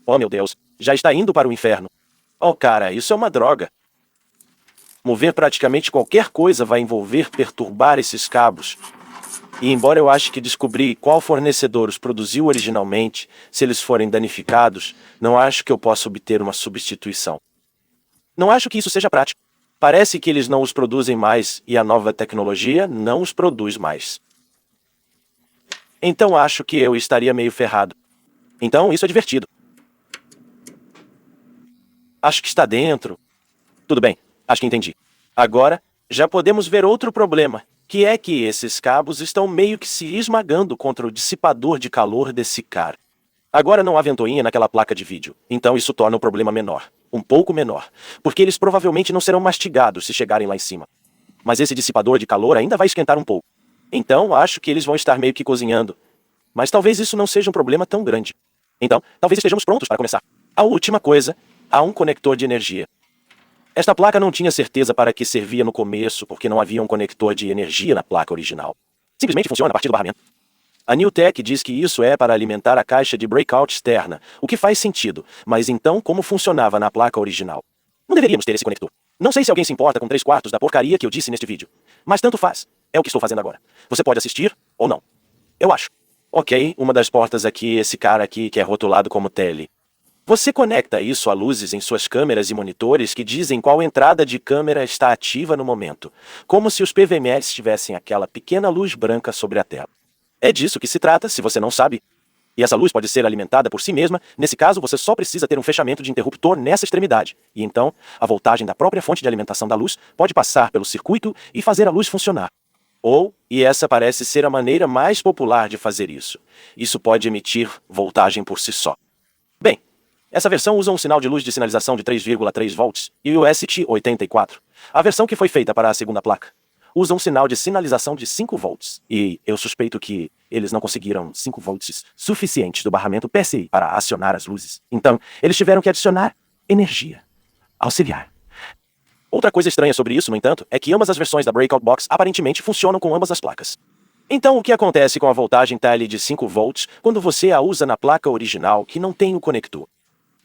Oh meu Deus, já está indo para o inferno. Oh cara, isso é uma droga. Mover praticamente qualquer coisa vai envolver perturbar esses cabos. E embora eu ache que descobri qual fornecedor os produziu originalmente, se eles forem danificados, não acho que eu possa obter uma substituição. Não acho que isso seja prático. Parece que eles não os produzem mais e a nova tecnologia não os produz mais. Então acho que eu estaria meio ferrado. Então isso é divertido. Acho que está dentro. Tudo bem, acho que entendi. Agora, já podemos ver outro problema, que é que esses cabos estão meio que se esmagando contra o dissipador de calor desse cara. Agora não há ventoinha naquela placa de vídeo, então isso torna o problema menor. Um pouco menor, porque eles provavelmente não serão mastigados se chegarem lá em cima. Mas esse dissipador de calor ainda vai esquentar um pouco. Então, acho que eles vão estar meio que cozinhando. Mas talvez isso não seja um problema tão grande. Então, talvez estejamos prontos para começar. A última coisa, há um conector de energia. Esta placa não tinha certeza para que servia no começo, porque não havia um conector de energia na placa original. Simplesmente funciona a partir do barramento. A Newtek diz que isso é para alimentar a caixa de breakout externa, o que faz sentido, mas então como funcionava na placa original? Não deveríamos ter esse conector. Não sei se alguém se importa com 3/4 da porcaria que eu disse neste vídeo, mas tanto faz. É o que estou fazendo agora. Você pode assistir ou não. Eu acho. Ok, uma das portas aqui, esse cara aqui que é rotulado como tele. Você conecta isso a luzes em suas câmeras e monitores que dizem qual entrada de câmera está ativa no momento, como se os PVMs tivessem aquela pequena luz branca sobre a tela. É disso que se trata, se você não sabe. E essa luz pode ser alimentada por si mesma. Nesse caso, você só precisa ter um fechamento de interruptor nessa extremidade. E então, a voltagem da própria fonte de alimentação da luz pode passar pelo circuito e fazer a luz funcionar. Ou, e essa parece ser a maneira mais popular de fazer isso, isso pode emitir voltagem por si só. Bem, essa versão usa um sinal de luz de sinalização de 3,3 volts e o ST84. A versão que foi feita para a segunda placa usa um sinal de sinalização de 5 volts, e eu suspeito que eles não conseguiram 5 volts suficientes do barramento PCI para acionar as luzes. Então, eles tiveram que adicionar energia auxiliar. Outra coisa estranha sobre isso, no entanto, é que ambas as versões da Breakout Box aparentemente funcionam com ambas as placas. Então, o que acontece com a voltagem tele de 5 volts quando você a usa na placa original que não tem o conector?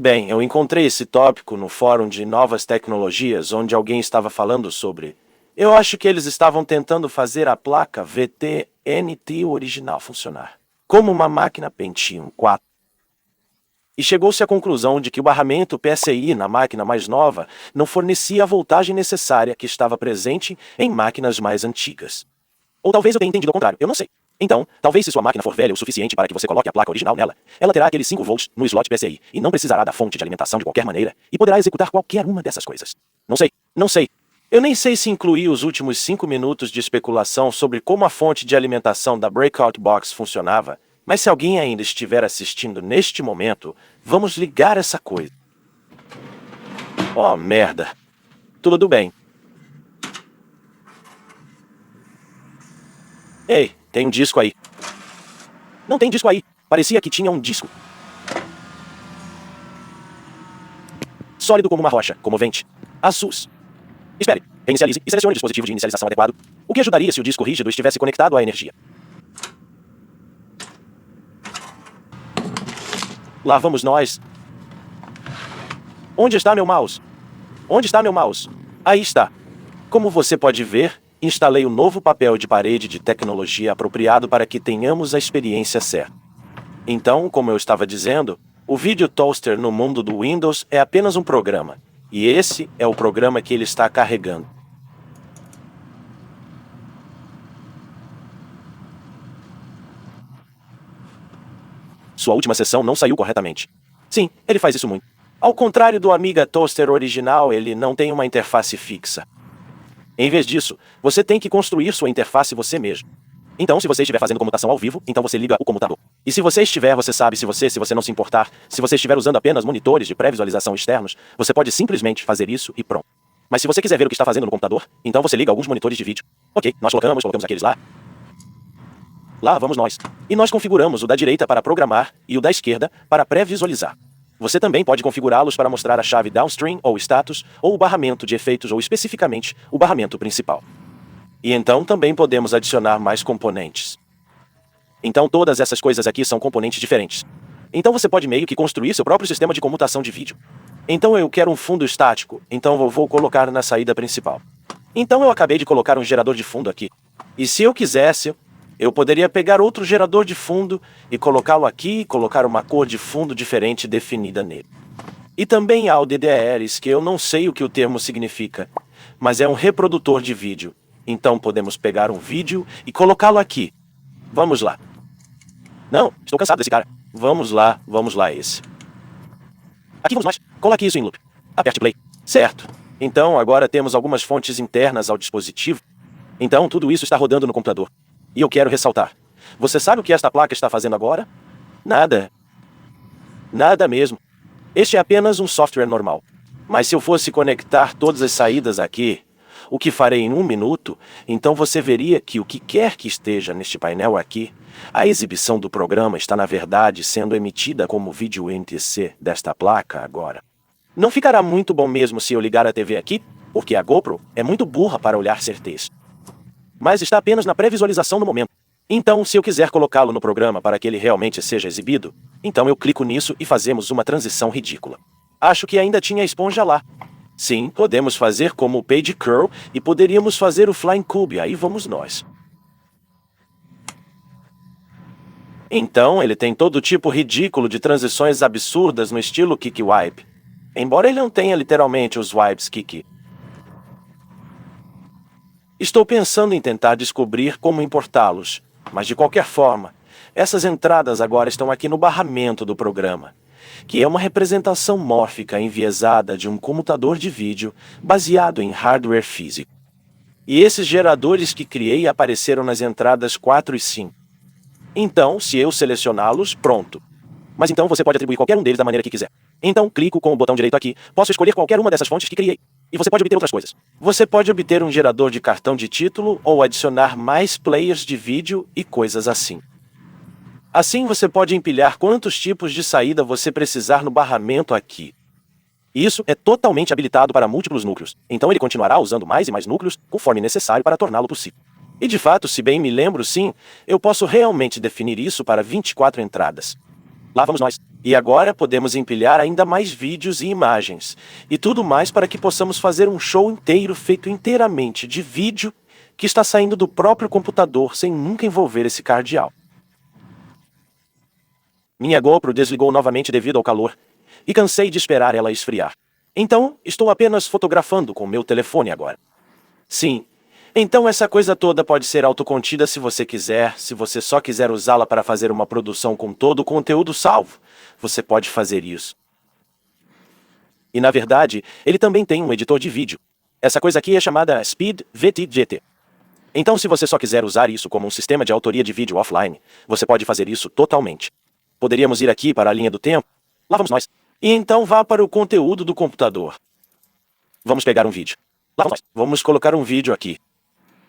Bem, eu encontrei esse tópico no fórum de novas tecnologias onde alguém estava falando sobre. Eu acho que eles estavam tentando fazer a placa VT-NT original funcionar como uma máquina Pentium 4. E chegou-se à conclusão de que o barramento PSI na máquina mais nova não fornecia a voltagem necessária que estava presente em máquinas mais antigas. Ou talvez eu tenha entendido ao contrário, eu não sei. Então, talvez se sua máquina for velha o suficiente para que você coloque a placa original nela, ela terá aqueles 5 volts no slot PSI e não precisará da fonte de alimentação de qualquer maneira e poderá executar qualquer uma dessas coisas. Não sei. Eu nem sei se incluí os últimos 5 minutos de especulação sobre como a fonte de alimentação da Breakout Box funcionava, mas se alguém ainda estiver assistindo neste momento, vamos ligar essa coisa. Oh, merda. Tudo bem. Ei, tem um disco aí. Não tem disco aí. Parecia que tinha um disco. Sólido como uma rocha, comovente. Asus. Espere, reinicialize e selecione o dispositivo de inicialização adequado. O que ajudaria se o disco rígido estivesse conectado à energia? Lá vamos nós. Onde está meu mouse? Onde está meu mouse? Aí está. Como você pode ver, instalei o novo papel de parede de tecnologia apropriado para que tenhamos a experiência certa. Então, como eu estava dizendo, o Video Toaster no mundo do Windows é apenas um programa. E esse é o programa que ele está carregando. Sua última sessão não saiu corretamente. Sim, ele faz isso muito. Ao contrário do Amiga Toaster original, ele não tem uma interface fixa. Em vez disso, você tem que construir sua interface você mesmo. Então, se você estiver fazendo comutação ao vivo, então você liga o comutador. E se você estiver, você sabe, se você não se importar, se você estiver usando apenas monitores de pré-visualização externos, você pode simplesmente fazer isso e pronto. Mas se você quiser ver o que está fazendo no computador, então você liga alguns monitores de vídeo. Ok, nós colocamos aqueles lá. Lá vamos nós. E nós configuramos o da direita para programar e o da esquerda para pré-visualizar. Você também pode configurá-los para mostrar a chave downstream ou status, ou o barramento de efeitos ou especificamente o barramento principal. E então também podemos adicionar mais componentes. Então todas essas coisas aqui são componentes diferentes. Então você pode meio que construir seu próprio sistema de comutação de vídeo. Então eu quero um fundo estático, então eu vou colocar na saída principal. Então eu acabei de colocar um gerador de fundo aqui. E se eu quisesse, eu poderia pegar outro gerador de fundo e colocá-lo aqui e colocar uma cor de fundo diferente definida nele. E também há o DDRs, que eu não sei o que o termo significa, mas é um reprodutor de vídeo. Então podemos pegar um vídeo e colocá-lo aqui. Vamos lá. Não, estou cansado desse cara. Vamos lá esse. Aqui vamos nós. Coloque isso em loop. Aperte play. Certo. Então agora temos algumas fontes internas ao dispositivo. Então tudo isso está rodando no computador. E eu quero ressaltar. Você sabe o que esta placa está fazendo agora? Nada. Nada mesmo. Este é apenas um software normal. Mas se eu fosse conectar todas as saídas aqui, o que farei em 1 minuto, então você veria que o que quer que esteja neste painel aqui, a exibição do programa está na verdade sendo emitida como vídeo NTC desta placa agora. Não ficará muito bom mesmo se eu ligar a TV aqui, porque a GoPro é muito burra para olhar certeza. Mas está apenas na pré-visualização no momento. Então, se eu quiser colocá-lo no programa para que ele realmente seja exibido, então eu clico nisso e fazemos uma transição ridícula. Acho que ainda tinha a esponja lá. Sim, podemos fazer como o Page Curl e poderíamos fazer o Flying Cube, aí vamos nós. Então, ele tem todo tipo ridículo de transições absurdas no estilo Kick Wipe. Embora ele não tenha literalmente os wipes Kick. Estou pensando em tentar descobrir como importá-los, mas de qualquer forma, essas entradas agora estão aqui no barramento do programa, que é uma representação mórfica enviesada de um comutador de vídeo baseado em hardware físico. E esses geradores que criei apareceram nas entradas 4 e 5. Então, se eu selecioná-los, pronto. Mas então você pode atribuir qualquer um deles da maneira que quiser. Então, clico com o botão direito aqui, posso escolher qualquer uma dessas fontes que criei. E você pode obter outras coisas. Você pode obter um gerador de cartão de título ou adicionar mais players de vídeo e coisas assim. Assim você pode empilhar quantos tipos de saída você precisar no barramento aqui. E isso é totalmente habilitado para múltiplos núcleos, então ele continuará usando mais e mais núcleos conforme necessário para torná-lo possível. E de fato, se bem me lembro, sim, eu posso realmente definir isso para 24 entradas. Lá vamos nós. E agora podemos empilhar ainda mais vídeos e imagens, e tudo mais para que possamos fazer um show inteiro feito inteiramente de vídeo que está saindo do próprio computador sem nunca envolver esse cardeal. Minha GoPro desligou novamente devido ao calor, e cansei de esperar ela esfriar. Então, estou apenas fotografando com meu telefone agora. Sim, então essa coisa toda pode ser autocontida se você quiser, se você só quiser usá-la para fazer uma produção com todo o conteúdo salvo, você pode fazer isso. E na verdade, ele também tem um editor de vídeo. Essa coisa aqui é chamada Speed VTGT. Então se você só quiser usar isso como um sistema de autoria de vídeo offline, você pode fazer isso totalmente. Poderíamos ir aqui para a linha do tempo. Lá vamos nós. E então vá para o conteúdo do computador. Vamos pegar um vídeo. Lá vamos nós. Vamos colocar um vídeo aqui.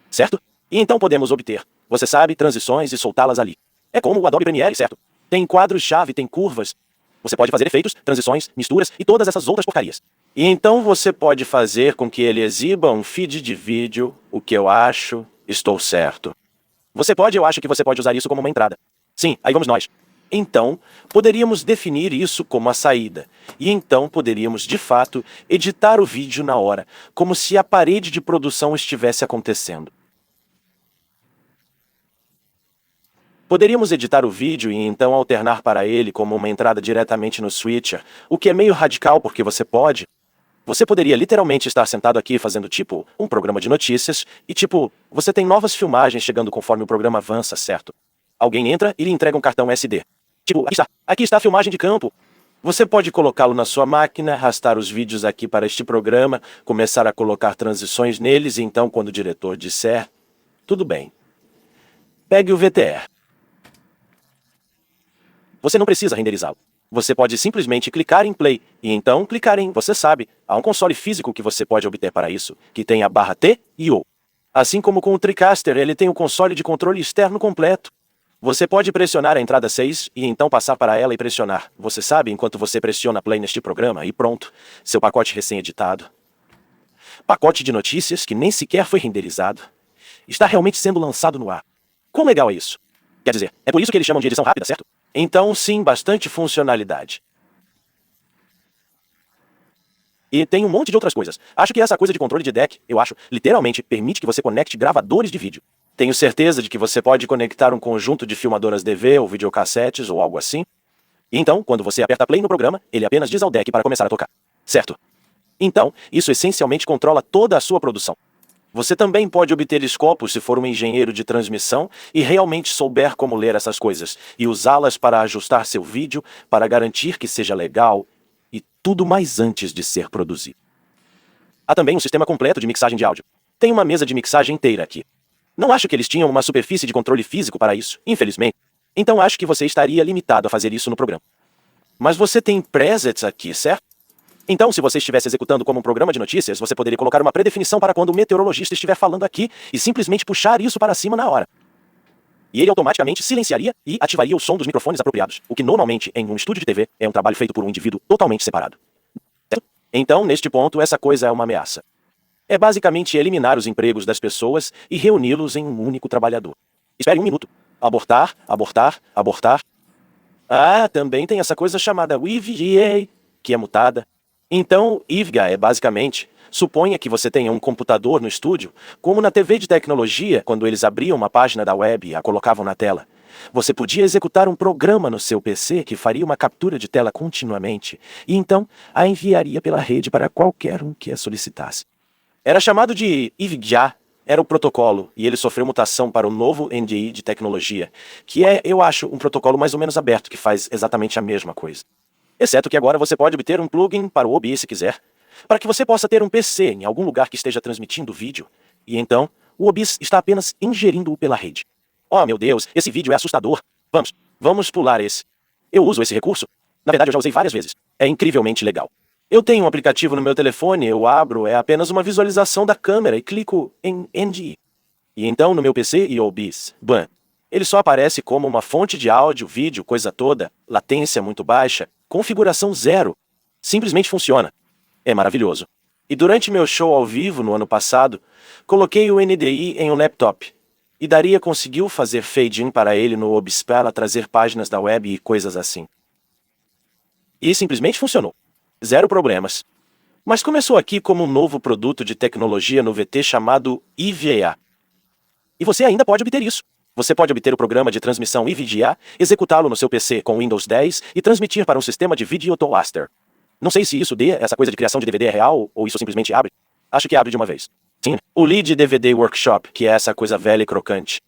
Certo? E então podemos obter, você sabe, transições e soltá-las ali. É como o Adobe Premiere, certo? Tem quadros-chave, tem curvas. Você pode fazer efeitos, transições, misturas e todas essas outras porcarias. E então você pode fazer com que ele exiba um feed de vídeo, o que eu acho, estou certo. Eu acho que você pode usar isso como uma entrada. Sim, aí vamos nós. Então, poderíamos definir isso como a saída. E então poderíamos, de fato, editar o vídeo na hora, como se a parede de produção estivesse acontecendo. Poderíamos editar o vídeo e então alternar para ele como uma entrada diretamente no switcher, o que é meio radical porque você pode. Você poderia literalmente estar sentado aqui fazendo tipo um programa de notícias e tipo, você tem novas filmagens chegando conforme o programa avança, certo? Alguém entra e lhe entrega um cartão SD. Tipo, aqui está a filmagem de campo. Você pode colocá-lo na sua máquina, arrastar os vídeos aqui para este programa, começar a colocar transições neles e então quando o diretor disser, tudo bem. Pegue o VTR. Você não precisa renderizá-lo. Você pode simplesmente clicar em play, e então clicar em, você sabe, há um console físico que você pode obter para isso, que tem a barra T e O. Assim como com o TriCaster, ele tem o console de controle externo completo. Você pode pressionar a entrada 6 e então passar para ela e pressionar, você sabe, enquanto você pressiona play neste programa, e pronto, seu pacote recém-editado. Pacote de notícias que nem sequer foi renderizado. Está realmente sendo lançado no ar. Quão legal é isso? Quer dizer, é por isso que eles chamam de edição rápida, certo? Então, sim, bastante funcionalidade. E tem um monte de outras coisas. Acho que essa coisa de controle de deck, eu acho, literalmente permite que você conecte gravadores de vídeo. Tenho certeza de que você pode conectar um conjunto de filmadoras DV ou videocassetes ou algo assim. E então, quando você aperta play no programa, ele apenas diz ao deck para começar a tocar. Certo? Então, isso essencialmente controla toda a sua produção. Você também pode obter escopos se for um engenheiro de transmissão e realmente souber como ler essas coisas, e usá-las para ajustar seu vídeo, para garantir que seja legal, e tudo mais antes de ser produzido. Há também um sistema completo de mixagem de áudio. Tem uma mesa de mixagem inteira aqui. Não acho que eles tinham uma superfície de controle físico para isso, infelizmente. Então acho que você estaria limitado a fazer isso no programa. Mas você tem presets aqui, certo? Então, se você estivesse executando como um programa de notícias, você poderia colocar uma predefinição para quando o meteorologista estiver falando aqui e simplesmente puxar isso para cima na hora. E ele automaticamente silenciaria e ativaria o som dos microfones apropriados, o que normalmente, em um estúdio de TV, é um trabalho feito por um indivíduo totalmente separado. Então, neste ponto, essa coisa é uma ameaça. É basicamente eliminar os empregos das pessoas e reuni-los em um único trabalhador. Espere um minuto. Abortar, abortar, abortar. Ah, também tem essa coisa chamada WIVGA, que é mutada. Então, IVGA é basicamente, suponha que você tenha um computador no estúdio, como na TV de tecnologia, quando eles abriam uma página da web e a colocavam na tela. Você podia executar um programa no seu PC que faria uma captura de tela continuamente, e então a enviaria pela rede para qualquer um que a solicitasse. Era chamado de IVGA, era o protocolo, e ele sofreu mutação para o novo NDI de tecnologia, que é, eu acho, um protocolo mais ou menos aberto que faz exatamente a mesma coisa. Exceto que agora você pode obter um plugin para o OBS se quiser, para que você possa ter um PC em algum lugar que esteja transmitindo o vídeo, e então o OBS está apenas ingerindo-o pela rede. Oh meu Deus, esse vídeo é assustador. Vamos pular esse. Eu uso esse recurso. Na verdade eu já usei várias vezes. É incrivelmente legal. Eu tenho um aplicativo no meu telefone, eu abro, é apenas uma visualização da câmera e clico em NDI. E então no meu PC e OBS, ele só aparece como uma fonte de áudio, vídeo, coisa toda, latência muito baixa, configuração zero. Simplesmente funciona. É maravilhoso. E durante meu show ao vivo no ano passado, coloquei o NDI em um laptop. E Daria conseguiu fazer fade-in para ele no Obspela trazer páginas da web e coisas assim. E simplesmente funcionou. Zero problemas. Mas começou aqui como um novo produto de tecnologia no VT chamado IVA. E você ainda pode obter isso. Você pode obter o programa de transmissão IVGA, executá-lo no seu PC com Windows 10 e transmitir para um sistema de Video Toaster. Não sei se isso essa coisa de criação de DVD é real ou isso simplesmente abre. Acho que abre de uma vez. Sim. O Lead DVD Workshop, que é essa coisa velha e crocante.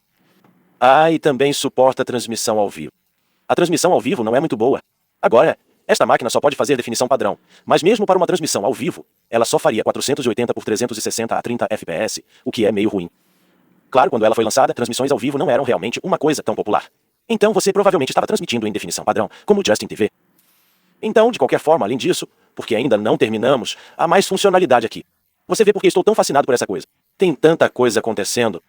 E também suporta transmissão ao vivo. A transmissão ao vivo não é muito boa. Agora, esta máquina só pode fazer definição padrão, mas mesmo para uma transmissão ao vivo, ela só faria 480 por 360 a 30 fps, o que é meio ruim. Claro, quando ela foi lançada, transmissões ao vivo não eram realmente uma coisa tão popular. Então você provavelmente estava transmitindo em definição padrão, como o Justin TV. Então, de qualquer forma, além disso, porque ainda não terminamos, há mais funcionalidade aqui. Você vê porque estou tão fascinado por essa coisa. Tem tanta coisa acontecendo.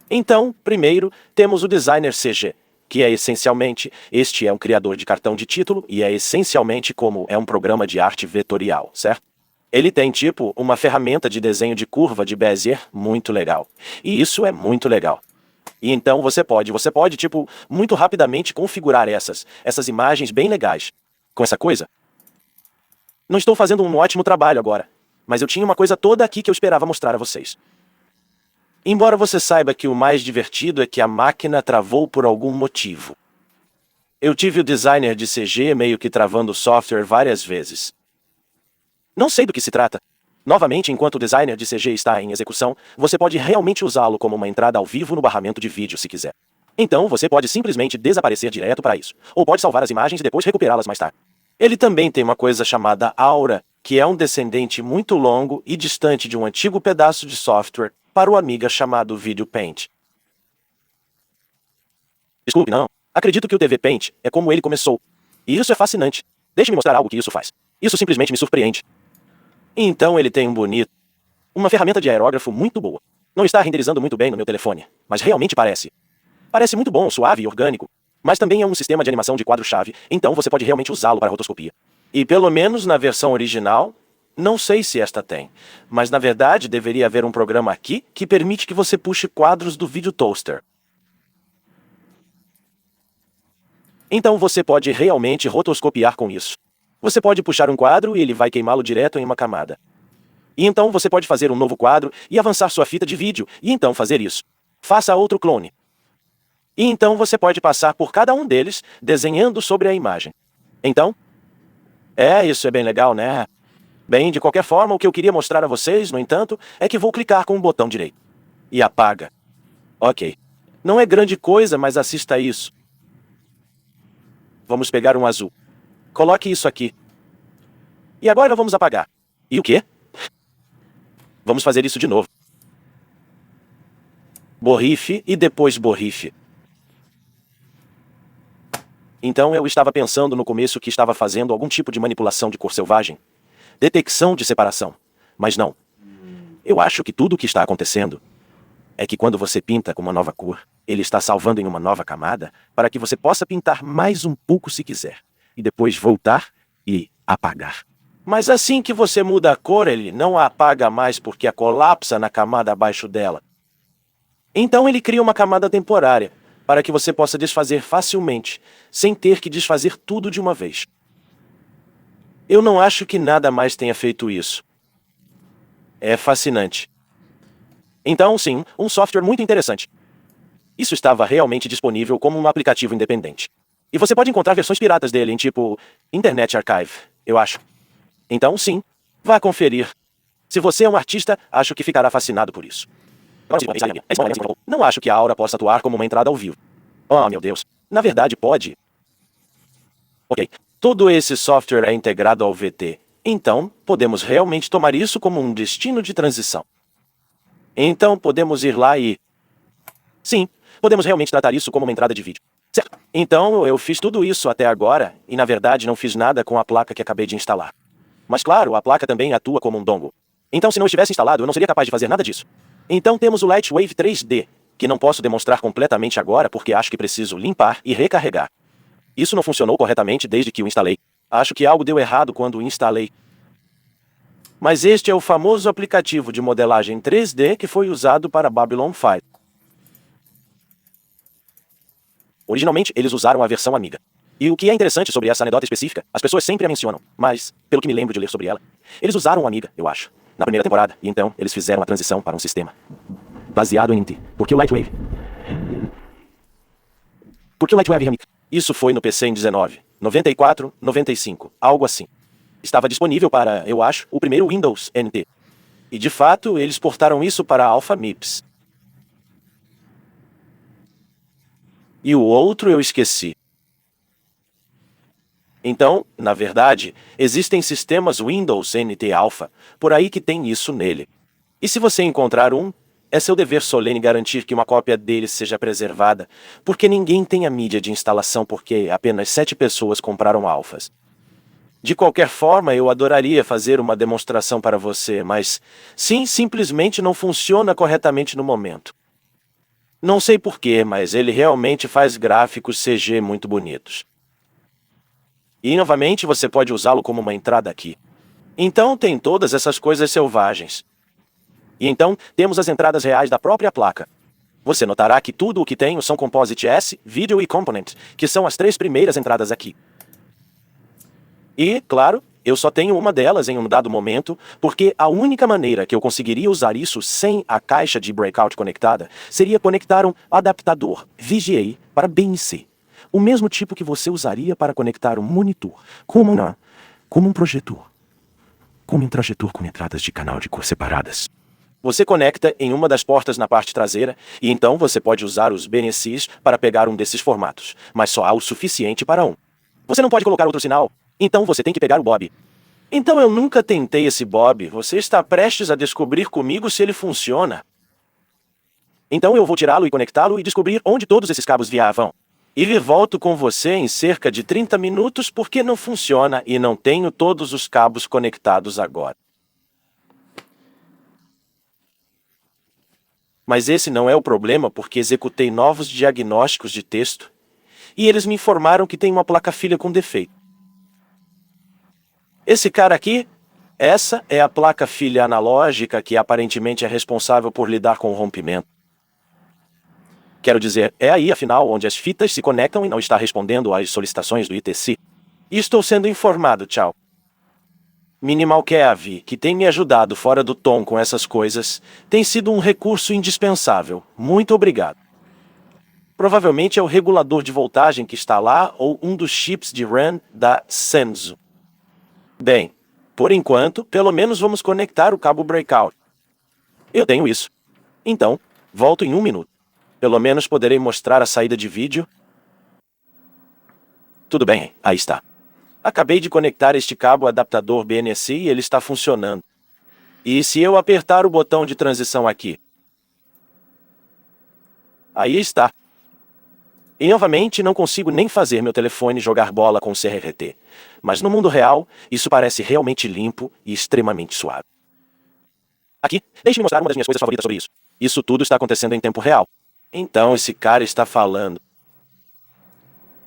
Então, primeiro, temos o Designer CG, que é essencialmente, este é um criador de cartão de título e é essencialmente como é um programa de arte vetorial, certo? Ele tem, tipo, uma ferramenta de desenho de curva de Bezier muito legal. E isso é muito legal. E então você pode, tipo, muito rapidamente configurar essas imagens bem legais. Com essa coisa. Não estou fazendo um ótimo trabalho agora, mas eu tinha uma coisa toda aqui que eu esperava mostrar a vocês. Embora você saiba que o mais divertido é que a máquina travou por algum motivo. Eu tive o designer de CG meio que travando o software várias vezes. Não sei do que se trata. Novamente, enquanto o designer de CG está em execução, você pode realmente usá-lo como uma entrada ao vivo no barramento de vídeo se quiser. Então, você pode simplesmente desaparecer direto para isso, ou pode salvar as imagens e depois recuperá-las mais tarde. Ele também tem uma coisa chamada Aura, que é um descendente muito longo e distante de um antigo pedaço de software para o Amiga chamado Video Paint. Desculpe, não. Acredito que o TV Paint é como ele começou. E isso é fascinante. Deixe-me mostrar algo que isso faz. Isso simplesmente me surpreende. Então ele tem uma ferramenta de aerógrafo muito boa. Não está renderizando muito bem no meu telefone, mas realmente parece. Parece muito bom, suave e orgânico. Mas também é um sistema de animação de quadro-chave, então você pode realmente usá-lo para rotoscopia. E pelo menos na versão original, não sei se esta tem, mas na verdade deveria haver um programa aqui que permite que você puxe quadros do Video Toaster. Então você pode realmente rotoscopiar com isso. Você pode puxar um quadro e ele vai queimá-lo direto em uma camada. E então você pode fazer um novo quadro e avançar sua fita de vídeo, e então fazer isso. Faça outro clone. E então você pode passar por cada um deles, desenhando sobre a imagem. Então, isso é bem legal, né? Bem, de qualquer forma, o que eu queria mostrar a vocês, no entanto, é que vou clicar com o botão direito. E apaga. Ok. Não é grande coisa, mas assista a isso. Vamos pegar um azul. Coloque isso aqui. E agora vamos apagar. E o quê? Vamos fazer isso de novo. Borrife e depois borrife. Então eu estava pensando no começo que estava fazendo algum tipo de manipulação de cor selvagem. Detecção de separação. Mas não. Eu acho que tudo o que está acontecendo é que quando você pinta com uma nova cor, ele está salvando em uma nova camada para que você possa pintar mais um pouco se quiser. E depois voltar e apagar. Mas assim que você muda a cor, ele não a apaga mais porque a colapsa na camada abaixo dela. Então ele cria uma camada temporária, para que você possa desfazer facilmente, sem ter que desfazer tudo de uma vez. Eu não acho que nada mais tenha feito isso. É fascinante. Então, sim, um software muito interessante. Isso estava realmente disponível como um aplicativo independente. E você pode encontrar versões piratas dele em tipo Internet Archive, eu acho. Então, sim, vá conferir. Se você é um artista, acho que ficará fascinado por isso. Não acho que a Aura possa atuar como uma entrada ao vivo. Oh, meu Deus. Na verdade, pode. Ok. Todo esse software é integrado ao VT. Então, podemos realmente tomar isso como um destino de transição. Então, podemos ir lá e... Sim, podemos realmente tratar isso como uma entrada de vídeo. Certo. Então, eu fiz tudo isso até agora, e na verdade não fiz nada com a placa que acabei de instalar. Mas claro, a placa também atua como um dongle. Então, se não estivesse instalado, eu não seria capaz de fazer nada disso. Então temos o Lightwave 3D, que não posso demonstrar completamente agora porque acho que preciso limpar e recarregar. Isso não funcionou corretamente desde que o instalei. Acho que algo deu errado quando o instalei. Mas este é o famoso aplicativo de modelagem 3D que foi usado para Babylon 5. Originalmente, eles usaram a versão Amiga. E o que é interessante sobre essa anedota específica, as pessoas sempre a mencionam, mas, pelo que me lembro de ler sobre ela, eles usaram o Amiga, eu acho, na primeira temporada, e então eles fizeram a transição para um sistema baseado em NT. Por que o Lightwave? Por que o Lightwave Amiga? Isso foi no PC em 19, 94, 95, algo assim. Estava disponível para, eu acho, o primeiro Windows NT. E de fato, eles portaram isso para Alpha MIPS. E o outro eu esqueci. Então, na verdade, existem sistemas Windows NT Alpha, por aí que tem isso nele. E se você encontrar um, é seu dever solene garantir que uma cópia dele seja preservada, porque ninguém tem a mídia de instalação porque apenas 7 pessoas compraram alfas. De qualquer forma, eu adoraria fazer uma demonstração para você, mas sim, simplesmente não funciona corretamente no momento. Não sei porquê, mas ele realmente faz gráficos CG muito bonitos. E novamente você pode usá-lo como uma entrada aqui. Então tem todas essas coisas selvagens. E então temos as entradas reais da própria placa. Você notará que tudo o que tenho são Composite S, Video e Component, que são as 3 primeiras entradas aqui. E, claro, eu só tenho uma delas em um dado momento, porque a única maneira que eu conseguiria usar isso sem a caixa de breakout conectada seria conectar um adaptador VGA para BNC. O mesmo tipo que você usaria para conectar um monitor, como um projetor. Como um trajetor com entradas de canal de cor separadas. Você conecta em uma das portas na parte traseira, e então você pode usar os BNCs para pegar um desses formatos, mas só há o suficiente para um. Você não pode colocar outro sinal, então você tem que pegar o Bob. Então eu nunca tentei esse Bob, você está prestes a descobrir comigo se ele funciona. Então eu vou tirá-lo e conectá-lo e descobrir onde todos esses cabos viavam. E volto com você em cerca de 30 minutos porque não funciona e não tenho todos os cabos conectados agora. Mas esse não é o problema porque executei novos diagnósticos de texto e eles me informaram que tem uma placa-filha com defeito. Esse cara aqui, essa é a placa-filha analógica que aparentemente é responsável por lidar com o rompimento. Quero dizer, é aí afinal onde as fitas se conectam e não está respondendo às solicitações do ITC. E estou sendo informado, tchau. Minimal Kev, que tem me ajudado fora do tom com essas coisas, tem sido um recurso indispensável. Muito obrigado. Provavelmente é o regulador de voltagem que está lá ou um dos chips de RAM da Sensu. Bem, por enquanto, pelo menos vamos conectar o cabo breakout. Eu tenho isso. Então, volto em 1 minuto. Pelo menos poderei mostrar a saída de vídeo. Tudo bem, aí está. Acabei de conectar este cabo adaptador BNC e ele está funcionando. E se eu apertar o botão de transição aqui? Aí está. E novamente não consigo nem fazer meu telefone jogar bola com CRT. Mas no mundo real, isso parece realmente limpo e extremamente suave. Aqui, deixe-me mostrar uma das minhas coisas favoritas sobre isso. Isso tudo está acontecendo em tempo real. Então esse cara está falando.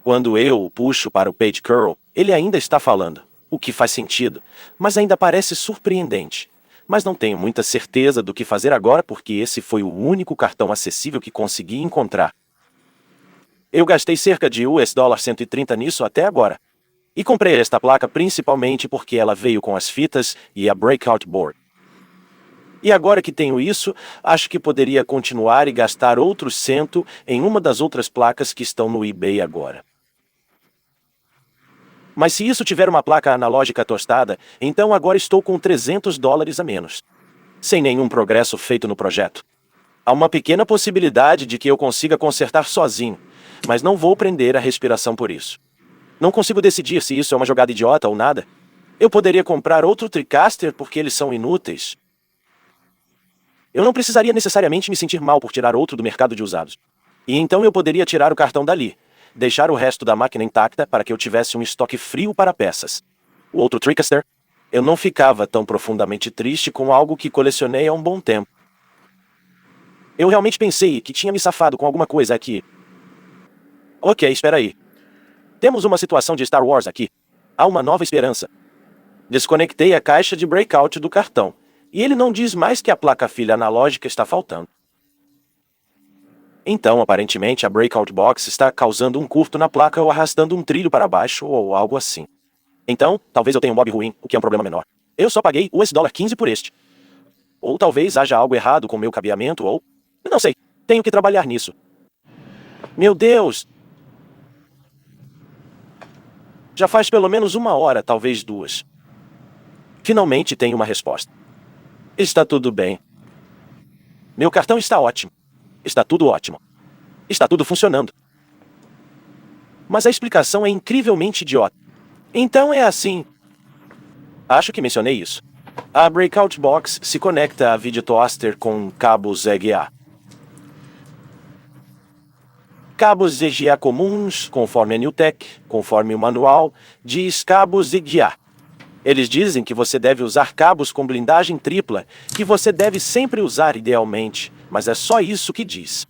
Quando eu o puxo para o page curl, ele ainda está falando, o que faz sentido, mas ainda parece surpreendente. Mas não tenho muita certeza do que fazer agora porque esse foi o único cartão acessível que consegui encontrar. Eu gastei cerca de $130 nisso até agora. E comprei esta placa principalmente porque ela veio com as fitas e a breakout board. E agora que tenho isso, acho que poderia continuar e gastar outros 100 em uma das outras placas que estão no eBay agora. Mas se isso tiver uma placa analógica tostada, então agora estou com $300 a menos. Sem nenhum progresso feito no projeto. Há uma pequena possibilidade de que eu consiga consertar sozinho, mas não vou prender a respiração por isso. Não consigo decidir se isso é uma jogada idiota ou nada. Eu poderia comprar outro TriCaster porque eles são inúteis. Eu não precisaria necessariamente me sentir mal por tirar outro do mercado de usados. E então eu poderia tirar o cartão dali, deixar o resto da máquina intacta para que eu tivesse um estoque frio para peças. O outro TriCaster, eu não ficava tão profundamente triste com algo que colecionei há um bom tempo. Eu realmente pensei que tinha me safado com alguma coisa aqui. Ok, espera aí. Temos uma situação de Star Wars aqui. Há uma nova esperança. Desconectei a caixa de breakout do cartão, e ele não diz mais que a placa-filha analógica está faltando. Então, aparentemente, a breakout box está causando um curto na placa ou arrastando um trilho para baixo ou algo assim. Então, talvez eu tenha um bob ruim, o que é um problema menor. Eu só paguei $15 por este. Ou talvez haja algo errado com meu cabeamento ou... Não sei, tenho que trabalhar nisso. Meu Deus! Já faz pelo menos 1 hora, talvez 2. Finalmente tenho uma resposta. Está tudo bem. Meu cartão está ótimo. Está tudo ótimo. Está tudo funcionando. Mas a explicação é incrivelmente idiota. Então é assim. Acho que mencionei isso. A breakout box se conecta a vídeo toaster com cabos EGA. Cabos EGA comuns, conforme a Newtek, conforme o manual, diz cabos EGA. Eles dizem que você deve usar cabos com blindagem tripla, que você deve sempre usar idealmente, mas é só isso que diz.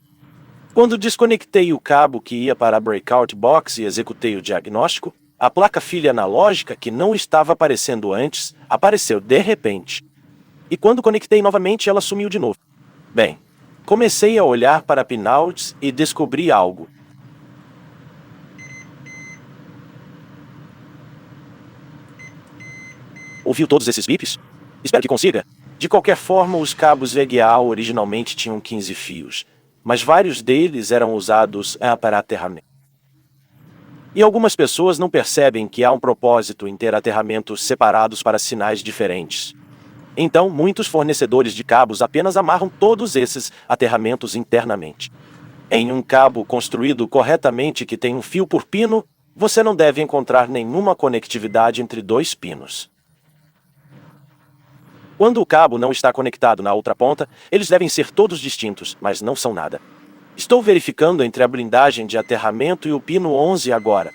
Quando desconectei o cabo que ia para a breakout box e executei o diagnóstico, a placa-filha analógica, que não estava aparecendo antes, apareceu de repente. E quando conectei novamente, ela sumiu de novo. Bem, comecei a olhar para pinouts e descobri algo. Ouviu todos esses bips? Espero que consiga. De qualquer forma, os cabos VGA originalmente tinham 15 fios, mas vários deles eram usados para aterramento. E algumas pessoas não percebem que há um propósito em ter aterramentos separados para sinais diferentes. Então, muitos fornecedores de cabos apenas amarram todos esses aterramentos internamente. Em um cabo construído corretamente que tem um fio por pino, você não deve encontrar nenhuma conectividade entre 2 pinos. Quando o cabo não está conectado na outra ponta, eles devem ser todos distintos, mas não são nada. Estou verificando entre a blindagem de aterramento e o pino 11 agora.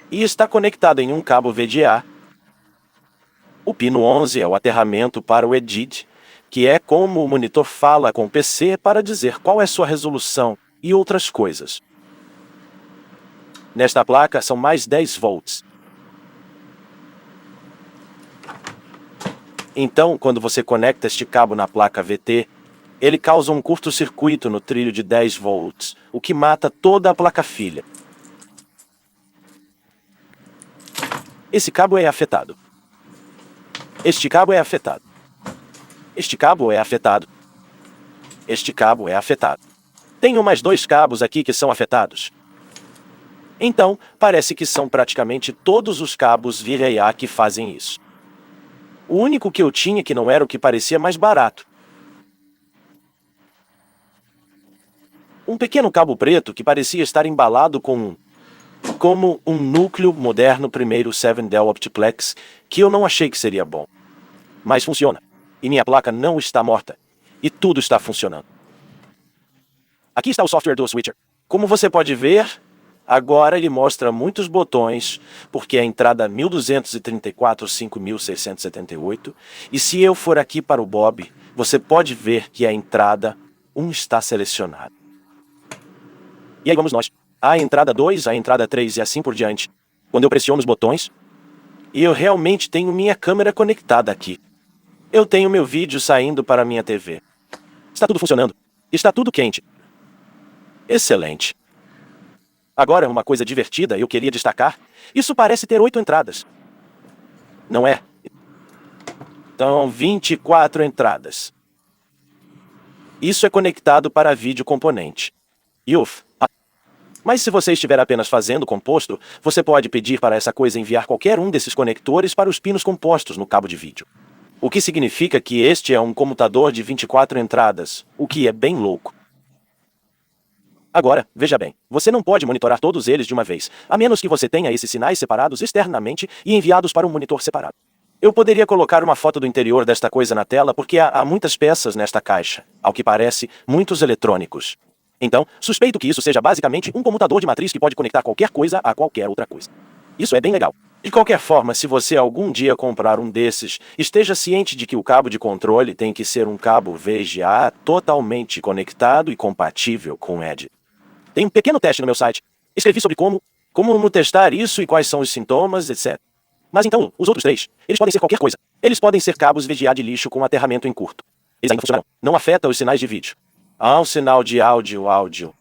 E está conectado em um cabo VGA. O pino 11 é o aterramento para o EDID, que é como o monitor fala com o PC para dizer qual é sua resolução e outras coisas. Nesta placa são mais 10 volts. Então, quando você conecta este cabo na placa VT, ele causa um curto-circuito no trilho de 10 volts, o que mata toda a placa-filha. Esse cabo é afetado. Este cabo é afetado. Este cabo é afetado. Este cabo é afetado. Tenho mais 2 cabos aqui que são afetados. Então, parece que são praticamente todos os cabos VGA que fazem isso. O único que eu tinha que não era o que parecia mais barato. Um pequeno cabo preto que parecia estar embalado como um núcleo moderno primeiro 7-Del Optiplex, que eu não achei que seria bom. Mas funciona. E minha placa não está morta. E tudo está funcionando. Aqui está o software do switcher. Como você pode ver, agora ele mostra muitos botões, porque a entrada 1234-5678, e se eu for aqui para o Bob, você pode ver que a entrada 1 está selecionada. E aí vamos nós. A entrada 2, a entrada 3 e assim por diante. Quando eu pressiono os botões, eu realmente tenho minha câmera conectada aqui. Eu tenho meu vídeo saindo para minha TV. Está tudo funcionando. Está tudo quente. Excelente. Agora, uma coisa divertida eu queria destacar. Isso parece ter 8 entradas. Não é? Então, 24 entradas. Isso é conectado para vídeo componente. Mas se você estiver apenas fazendo composto, você pode pedir para essa coisa enviar qualquer um desses conectores para os pinos compostos no cabo de vídeo. O que significa que este é um comutador de 24 entradas, o que é bem louco. Agora, veja bem, você não pode monitorar todos eles de uma vez, a menos que você tenha esses sinais separados externamente e enviados para um monitor separado. Eu poderia colocar uma foto do interior desta coisa na tela porque há muitas peças nesta caixa, ao que parece, muitos eletrônicos. Então, suspeito que isso seja basicamente um comutador de matriz que pode conectar qualquer coisa a qualquer outra coisa. Isso é bem legal. De qualquer forma, se você algum dia comprar um desses, esteja ciente de que o cabo de controle tem que ser um cabo VGA totalmente conectado e compatível com o EDI. Tem um pequeno teste no meu site. Escrevi sobre como testar isso e quais são os sintomas, etc. Mas então, os outros 3, eles podem ser qualquer coisa. Eles podem ser cabos VGA de lixo com aterramento em curto. Eles ainda funcionarão. Não afeta os sinais de vídeo. O sinal de áudio.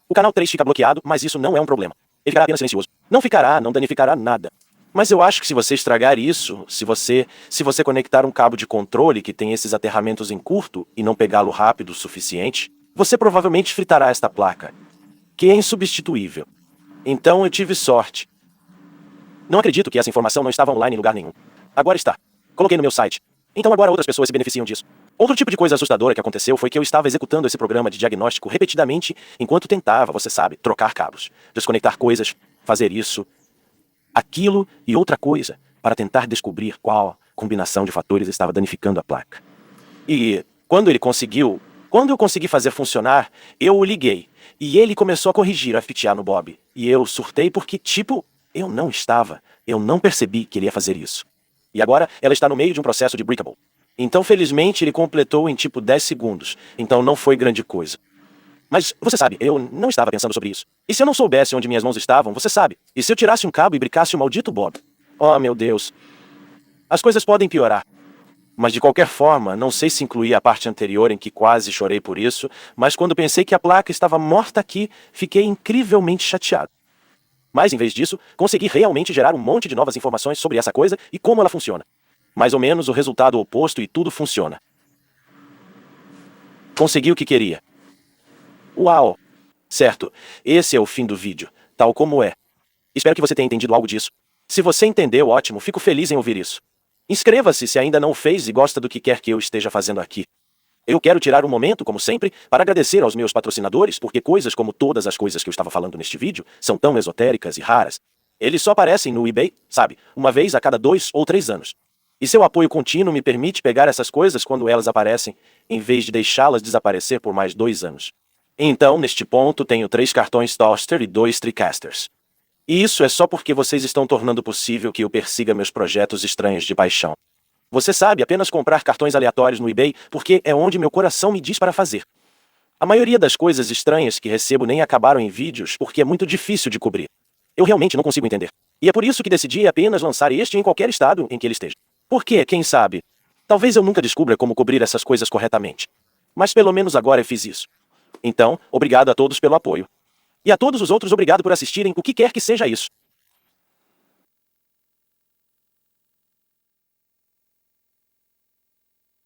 O canal 3 fica bloqueado, mas isso não é um problema. Ele ficará apenas silencioso. Não danificará nada. Mas eu acho que se você estragar isso, se você conectar um cabo de controle que tem esses aterramentos em curto e não pegá-lo rápido o suficiente, você provavelmente fritará esta placa, que é insubstituível. Então eu tive sorte. Não acredito que essa informação não estava online em lugar nenhum. Agora está. Coloquei no meu site. Então agora outras pessoas se beneficiam disso. Outro tipo de coisa assustadora que aconteceu foi que eu estava executando esse programa de diagnóstico repetidamente enquanto tentava, você sabe, trocar cabos, desconectar coisas, fazer isso, aquilo e outra coisa para tentar descobrir qual combinação de fatores estava danificando a placa. E quando eu consegui fazer funcionar, eu o liguei. E ele começou a corrigir a FTA no Bob. E eu surtei porque, eu não percebi que ele ia fazer isso. E agora ela está no meio de um processo de breakable. Então, felizmente, ele completou em 10 segundos. Então não foi grande coisa. Mas, você sabe, eu não estava pensando sobre isso. E se eu não soubesse onde minhas mãos estavam, você sabe. E se eu tirasse um cabo e bricasse o maldito Bob? Oh, meu Deus. As coisas podem piorar. Mas de qualquer forma, não sei se incluí a parte anterior em que quase chorei por isso, mas quando pensei que a placa estava morta aqui, fiquei incrivelmente chateado. Mas em vez disso, consegui realmente gerar um monte de novas informações sobre essa coisa e como ela funciona. Mais ou menos o resultado oposto e tudo funciona. Consegui o que queria. Uau! Certo, esse é o fim do vídeo, tal como é. Espero que você tenha entendido algo disso. Se você entendeu, ótimo, fico feliz em ouvir isso. Inscreva-se se ainda não o fez e gosta do que quer que eu esteja fazendo aqui. Eu quero tirar um momento, como sempre, para agradecer aos meus patrocinadores, porque coisas como todas as coisas que eu estava falando neste vídeo são tão esotéricas e raras. Eles só aparecem no eBay, sabe, uma vez a cada 2 ou 3 anos. E seu apoio contínuo me permite pegar essas coisas quando elas aparecem, em vez de deixá-las desaparecer por mais 2 anos. Então, neste ponto, tenho 3 cartões Toaster e 2 TriCasters. E isso é só porque vocês estão tornando possível que eu persiga meus projetos estranhos de paixão. Você sabe, apenas comprar cartões aleatórios no eBay porque é onde meu coração me diz para fazer. A maioria das coisas estranhas que recebo nem acabaram em vídeos porque é muito difícil de cobrir. Eu realmente não consigo entender. E é por isso que decidi apenas lançar este em qualquer estado em que ele esteja. Porque, quem sabe, talvez eu nunca descubra como cobrir essas coisas corretamente. Mas pelo menos agora eu fiz isso. Então, obrigado a todos pelo apoio. E a todos os outros, obrigado por assistirem o que quer que seja isso.